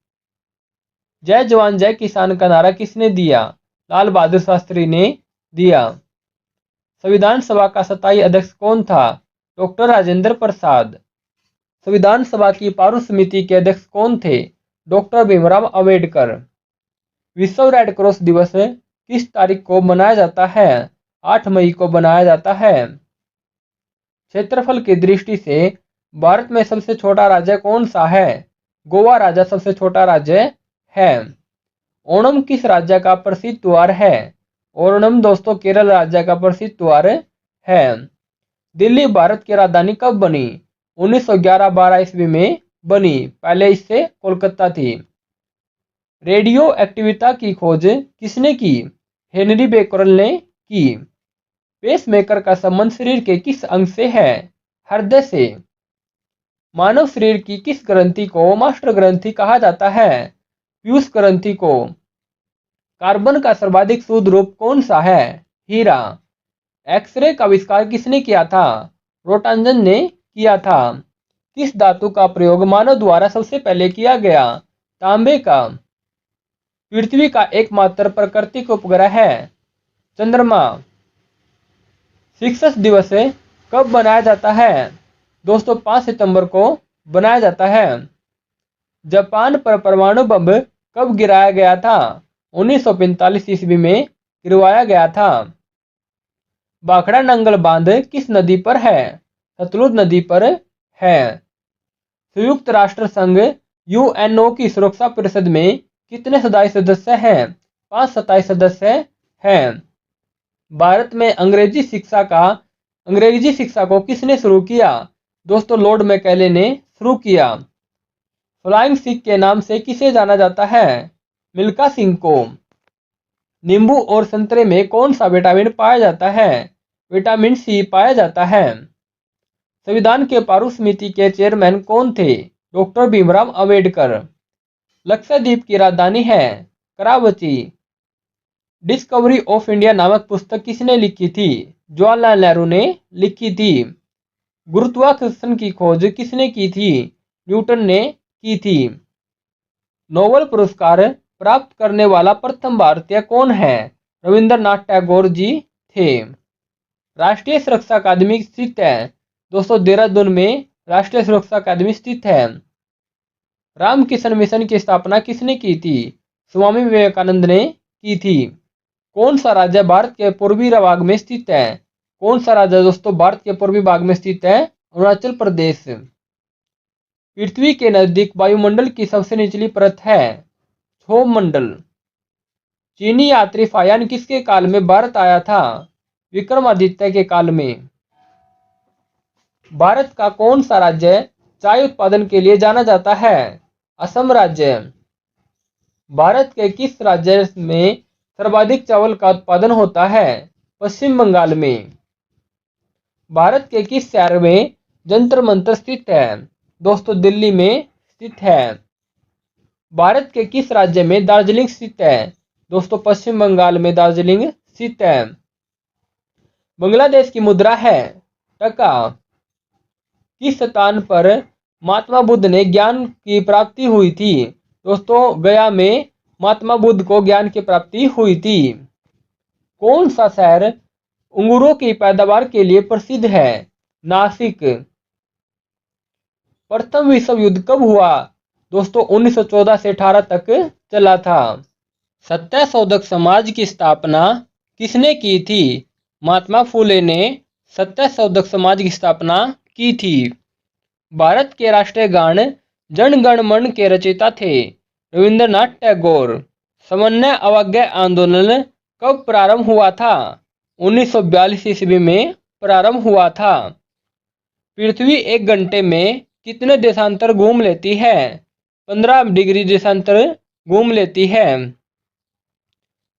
[SPEAKER 1] जय जवान जय किसान का नारा किसने दिया? लाल बहादुर शास्त्री ने दिया। संविधान सभा का स्थायी अध्यक्ष कौन था? डॉक्टर राजेंद्र प्रसाद। संविधान सभा की पारुल समिति के अध्यक्ष कौन थे? डॉक्टर भीमराव अंबेडकर। विश्व रेड क्रॉस दिवस किस तारीख को मनाया जाता है? 8 मई को मनाया जाता है। क्षेत्रफल की दृष्टि से भारत में सबसे छोटा राज्य कौन सा है? गोवा राज्य सबसे छोटा राज्य है। ओणम किस राज्य का प्रसिद्ध त्योहार है? ओणम दोस्तों केरल राज्य का प्रसिद्ध त्योहार है। दिल्ली भारत की राजधानी कब बनी? 1911-12 ईस्वी में बनी। पहले इससे कोलकाता थी। रेडियो एक्टिविता की खोज किसने की? हेनरी बेकरल ने की। पेसमेकर का संबंध शरीर के किस अंग से है? हृदय से। मानव शरीर की किस ग्रंथि को मास्टर ग्रंथि कहा जाता है? पीयूष ग्रंथि को। कार्बन का सर्वाधिक शुद्ध रूप कौन सा है? हीरा। एक्सरे का आविष्कार किसने किया था? रोटंजन ने किया था। किस धातु का प्रयोग मानव द्वारा सबसे पहले किया गया? तांबे का। पृथ्वी का एकमात्र प्राकृतिक उपग्रह है? चंद्रमा। शिक्षक दिवस कब मनाया जाता है? दोस्तों 5 सितंबर को बनाया जाता है। जापान पर परमाणु बम कब गिराया गया था? 1945 ईस्वी में गिरवाया गया था। भाखड़ा नंगल बांध किस नदी पर है? सतलुज नदी पर है। संयुक्त राष्ट्र संघ यूएनओ की सुरक्षा परिषद में कितने स्थायी सदस्य हैं? 5 स्थायी सदस्य हैं। भारत में अंग्रेजी शिक्षा को किसने शुरू किया? दोस्तों लॉर्ड मैकेले ने शुरू किया। फ्लाइंग सिख के नाम से किसे जाना जाता है? मिल्खा सिंह को। नींबू और संतरे में कौन सा विटामिन पाया जाता है? विटामिन सी पाया जाता है। संविधान के पारुल समिति के चेयरमैन कौन थे? डॉक्टर भीमराव अंबेडकर। लक्षद्वीप की राजधानी है करावची। डिस्कवरी ऑफ इंडिया नामक पुस्तक किसने लिखी थी? जवाहरलाल नेहरू ने लिखी थी। गुरुत्वाकर्षण की खोज किसने की थी? न्यूटन ने की थी। नोबेल पुरस्कार प्राप्त करने वाला प्रथम भारतीय कौन है? रविंद्रनाथ टैगोर जी थे। राष्ट्रीय सुरक्षा अकादमी स्थित है? दोस्तों देहरादून में राष्ट्रीय सुरक्षा अकादमी स्थित है। रामकृष्ण मिशन की स्थापना किसने की थी? स्वामी विवेकानंद ने की थी। कौन सा राज्य भारत के पूर्वी भाग में स्थित है? कौन सा राज्य दोस्तों भारत के पूर्वी भाग में स्थित है? अरुणाचल प्रदेश। पृथ्वी के नजदीक वायुमंडल की सबसे निचली परत है? क्षोभ मंडल। चीनी यात्री फायान किसके काल में भारत आया था? विक्रमादित्य के काल में। भारत का कौन सा राज्य चाय उत्पादन के लिए जाना जाता है? असम राज्य। भारत के किस राज्य में सर्वाधिक चावल का उत्पादन होता है? पश्चिम बंगाल में। भारत के किस शहर में जंतर मंतर स्थित है? दोस्तों दिल्ली में स्थित है। भारत के किस राज्य में दार्जिलिंग स्थित है? दोस्तों पश्चिम बंगाल में दार्जिलिंग स्थित है। बांग्लादेश की मुद्रा है टका। किस स्थान पर महात्मा बुद्ध ने ज्ञान की प्राप्ति हुई थी? दोस्तों गया में महात्मा बुद्ध को ज्ञान की प्राप्ति हुई थी? कौन सा शहर अंगूरों की पैदावार के लिए प्रसिद्ध है? नासिक। प्रथम विश्व युद्ध कब हुआ? दोस्तों 1914 से 18 तक चला था। सत्यशोधक समाज की स्थापना किसने की थी? महात्मा फुले ने सत्यशोधक समाज की स्थापना की थी। भारत के राष्ट्रीय गान जन गण मन के रचयिता थे? रविंद्रनाथ टैगोर। समन्वय अवज्ञा आंदोलन कब प्रारंभ हुआ था? 1942 ईस्वी में प्रारंभ हुआ था। पृथ्वी एक घंटे में कितने देशांतर घूम लेती है? 15 डिग्री देशांतर घूम लेती है।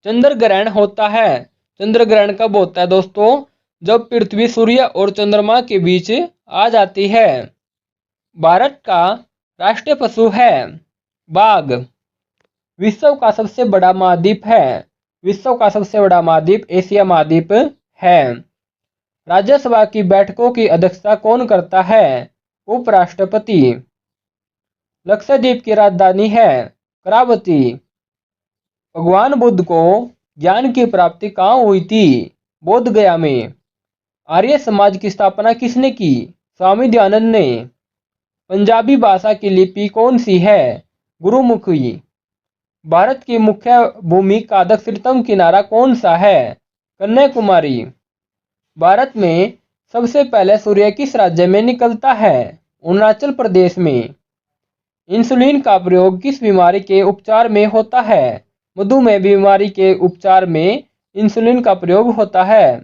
[SPEAKER 1] चंद्र ग्रहण होता है। चंद्र ग्रहण कब होता है दोस्तों? जब पृथ्वी सूर्य और चंद्रमा के बीच आ जाती है। भारत का राष्ट्रीय पशु है बाघ। विश्व का सबसे बड़ा महाद्वीप है? विश्व का सबसे बड़ा महाद्वीप एशिया महाद्वीप है। राज्यसभा की बैठकों की अध्यक्षता कौन करता है? उपराष्ट्रपति। लक्षद्वीप की राजधानी है करावती। भगवान बुद्ध को ज्ञान की प्राप्ति कहाँ हुई थी? बोध गया में। आर्य समाज की स्थापना किसने की? स्वामी दयानंद ने। पंजाबी भाषा की लिपि कौन सी है? गुरुमुखी। भारत की मुख्य भूमि का दक्षिणतम किनारा कौन सा है? कन्याकुमारी। भारत में सबसे पहले सूर्य किस राज्य में निकलता है? अरुणाचल प्रदेश में। इंसुलिन का प्रयोग किस बीमारी के उपचार में होता है? मधुमेह बीमारी के उपचार में इंसुलिन का प्रयोग होता है।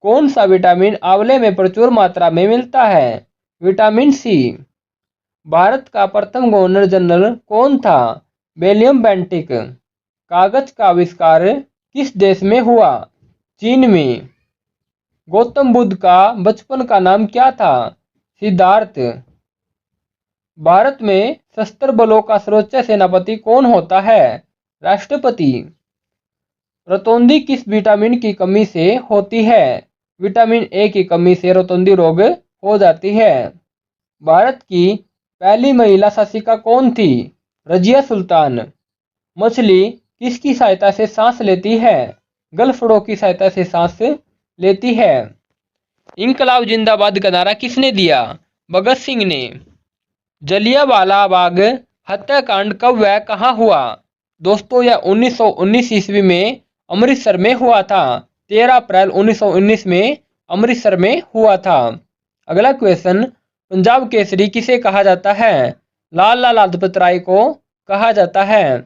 [SPEAKER 1] कौन सा विटामिन आंवले में प्रचुर मात्रा में मिलता है? Vitamin C. भारत का प्रथम गवर्नर जनरल कौन था? William Bentinck. कागज का आविष्कार किस देश में हुआ? चीन में। गौतम बुद्ध का बचपन का नाम क्या था? सिद्धार्थ। भारत में सशस्त्र बलों का सर्वोच्च सेनापति कौन होता है? राष्ट्रपति। रतौंधी किस विटामिन की कमी से होती है? विटामिन ए की कमी से रतौंधी रोग हो जाती है। भारत की पहली महिला शासिका कौन थी? रजिया सुल्तान। मछली किसकी सहायता से सांस लेती है? गलफड़ों की सहायता से सांस लेती है। इंकलाब जिंदाबाद का नारा किसने दिया? भगत सिंह ने। जलियांवाला बाग हत्याकांड कब व कहाँ हुआ? दोस्तों यह 1919 ईस्वी में अमृतसर में हुआ था। 13 अप्रैल 1919 में अमृतसर में हुआ था। अगला क्वेश्चन, पंजाब केसरी किसे कहा जाता है? लाल लाजपत राय को कहा जाता है।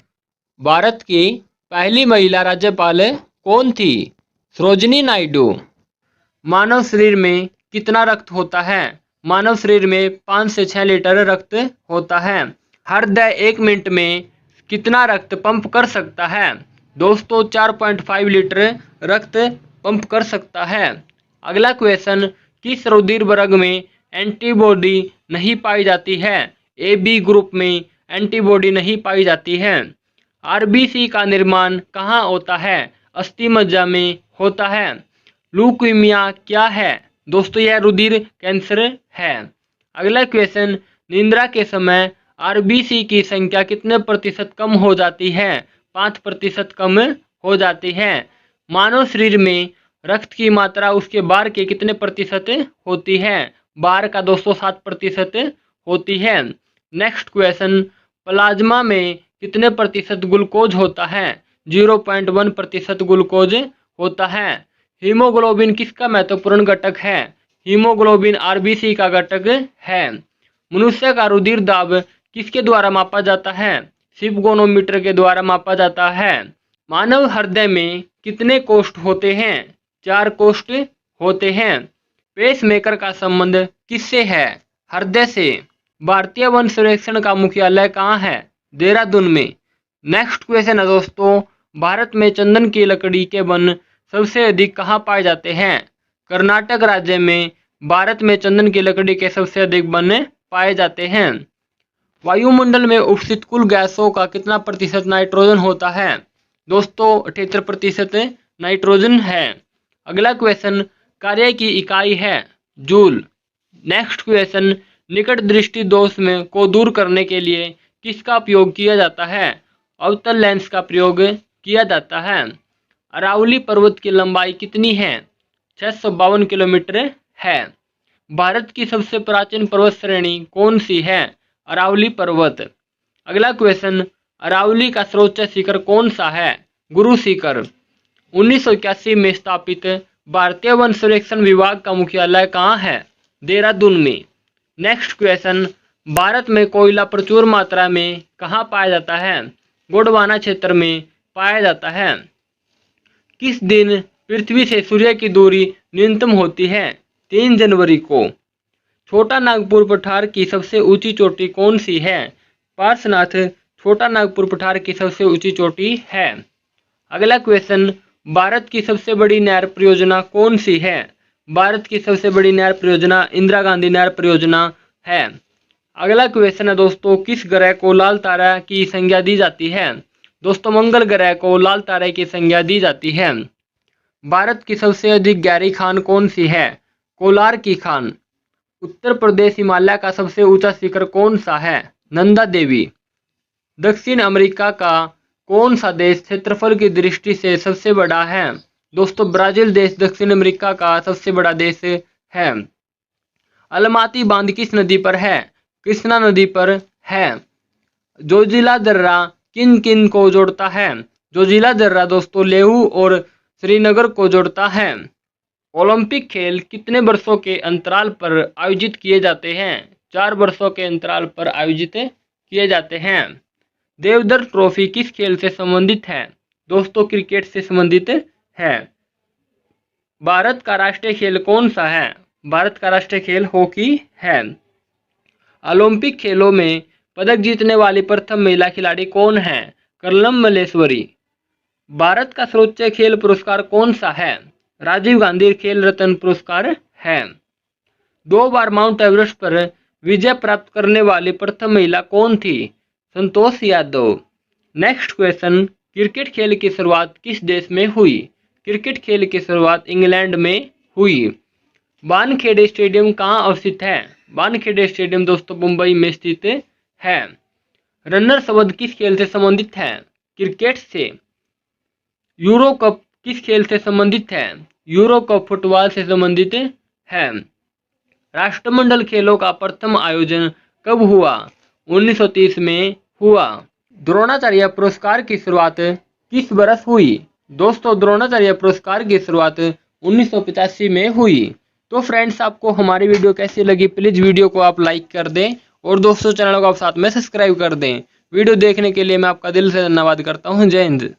[SPEAKER 1] भारत की पहली महिला राज्यपाल कौन थी? सरोजिनी नायडू। मानव शरीर में कितना रक्त होता है? मानव शरीर में 5 से 6 लीटर रक्त होता है। हृदय 1 मिनट में कितना रक्त पंप कर सकता है? दोस्तों 4.5 लीटर रक्त पंप कर सकता है। अगला क्वेश्चन, किस रुधिर वर्ग में एंटीबॉडी नहीं पाई जाती है? ए बी ग्रुप में एंटीबॉडी नहीं पाई जाती है। आरबीसी का निर्माण कहाँ होता है? अस्थि मज्जा में होता है। ल्यूकीमिया क्या है? दोस्तों यह रुधिर कैंसर है। अगला क्वेश्चन, निद्रा के समय आरबीसी की संख्या कितने प्रतिशत कम हो जाती है? 5% कम हो जाती है। मानव शरीर में रक्त की मात्रा उसके बार के कितने प्रतिशत होती है? बार का 207% होती है। नेक्स्ट क्वेश्चन, प्लाज्मा में कितने प्रतिशत ग्लूकोज होता है? 0.1% ग्लूकोज होता है। हीमोग्लोबिन किसका महत्वपूर्ण घटक है? हीमोग्लोबिन आरबीसी का घटक है। मनुष्य का रुधिर दाब किसके द्वारा मापा जाता है? स्फिगोनोमीटर के द्वारा मापा जाता है। मानव हृदय में कितने कोष्ठ होते हैं? 4 कोष्ठ होते हैं। पेसमेकर का संबंध किससे है? हृदय से। भारतीय वन सर्वेक्षण का मुख्यालय कहाँ है? देहरादून में। नेक्स्ट क्वेश्चन है दोस्तों, भारत में चंदन की लकड़ी के वन सबसे अधिक कहाँ पाए जाते हैं? कर्नाटक राज्य में भारत में चंदन की लकड़ी के सबसे अधिक वन पाए जाते हैं। वायुमंडल में उपस्थित कुल गैसों का कितना प्रतिशत नाइट्रोजन होता है? दोस्तों 78% नाइट्रोजन है। अगला क्वेश्चन, कार्य की इकाई है जूल। नेक्स्ट क्वेश्चन, निकट दृष्टि दोष में को दूर करने के लिए किसका उपयोग किया जाता है? अवतल लेंस का प्रयोग किया जाता है। अरावली पर्वत की लंबाई कितनी है? 652 किलोमीटर है। भारत की सबसे प्राचीन पर्वत श्रेणी कौन सी है? अरावली पर्वत। अगला क्वेश्चन, अरावली का सर्वोच्च शिखर कौन सा है? गुरु शिखर। 1981 में स्थापित भारतीय वन सर्वेक्षण विभाग का मुख्यालय कहाँ है? देहरादून में। नेक्स्ट क्वेश्चन, भारत में कोयला प्रचुर मात्रा में कहाँ पाया जाता है? गोंडवाना क्षेत्र में पाया जाता है। किस दिन पृथ्वी से सूर्य की दूरी न्यूनतम होती है? 3 जनवरी को। छोटा नागपुर पठार की सबसे ऊंची चोटी कौन सी है? पार्श्वनाथ छोटा नागपुर पठार की सबसे ऊंची चोटी है। अगला क्वेश्चन, भारत की सबसे बड़ी नहर परियोजना कौन सी है? भारत की सबसे बड़ी नहर परियोजना इंदिरा गांधी नहर परियोजना है। अगला क्वेश्चन है दोस्तों, किस ग्रह को लाल तारा की संज्ञा दी जाती है? दोस्तों मंगल ग्रह को लाल तारे की संज्ञा दी जाती है। भारत की सबसे अधिक गहरी खान कौन सी है? कोलार की खान। उत्तर प्रदेश हिमालय का सबसे ऊंचा शिखर कौन सा है? नंदा देवी। दक्षिण अमेरिका का कौन सा देश क्षेत्रफल की दृष्टि से सबसे बड़ा है? दोस्तों ब्राजील देश दक्षिण अमेरिका का सबसे बड़ा देश है। अलमाती बांध किस नदी पर है? कृष्णा नदी पर है। जोजिला दर्रा किन किन को जोड़ता है? जोजिला दर्रा दोस्तों लेह और श्रीनगर को जोड़ता है। ओलंपिक खेल कितने वर्षों के अंतराल पर आयोजित किए जाते हैं? 4 वर्षों के अंतराल पर आयोजित किए जाते हैं। देवधर ट्रॉफी किस खेल से संबंधित है? दोस्तों क्रिकेट से संबंधित है। भारत का राष्ट्रीय खेल कौन सा है? भारत का राष्ट्रीय खेल हॉकी है। ओलंपिक खेलों में पदक जीतने वाली प्रथम महिला खिलाड़ी कौन है? कर्नल मल्लेश्वरी। भारत का सर्वोच्च खेल पुरस्कार कौन सा है? राजीव गांधी खेल रत्न पुरस्कार है। 2 बार माउंट एवरेस्ट पर विजय प्राप्त करने वाली प्रथम महिला कौन थी? Santosh Yadav. Next question, cricket खेल की शुरुआत किस देश में हुई? क्रिकेट खेल की शुरुआत इंग्लैंड में हुई। वानखेड़े स्टेडियम कहाँ अवस्थित है? वानखेड़े स्टेडियम दोस्तों मुंबई में स्थित है। रनर शब्द किस खेल से संबंधित है? क्रिकेट से। यूरो कप किस खेल से संबंधित है? यूरो कप फुटबॉल से संबंधित है। राष्ट्रमंडल खेलों का प्रथम आयोजन कब हुआ? 1930 में हुआ। द्रोणाचार्य पुरस्कार की शुरुआत किस वर्ष हुई? दोस्तों द्रोणाचार्य पुरस्कार की शुरुआत 1985 में हुई। तो फ्रेंड्स आपको हमारी वीडियो कैसी लगी प्लीज़ वीडियो को आप लाइक कर दें और दोस्तों चैनल को आप साथ में सब्सक्राइब कर दें। वीडियो देखने के लिए मैं आपका दिल से धन्यवाद करता हूँ। जय हिंद।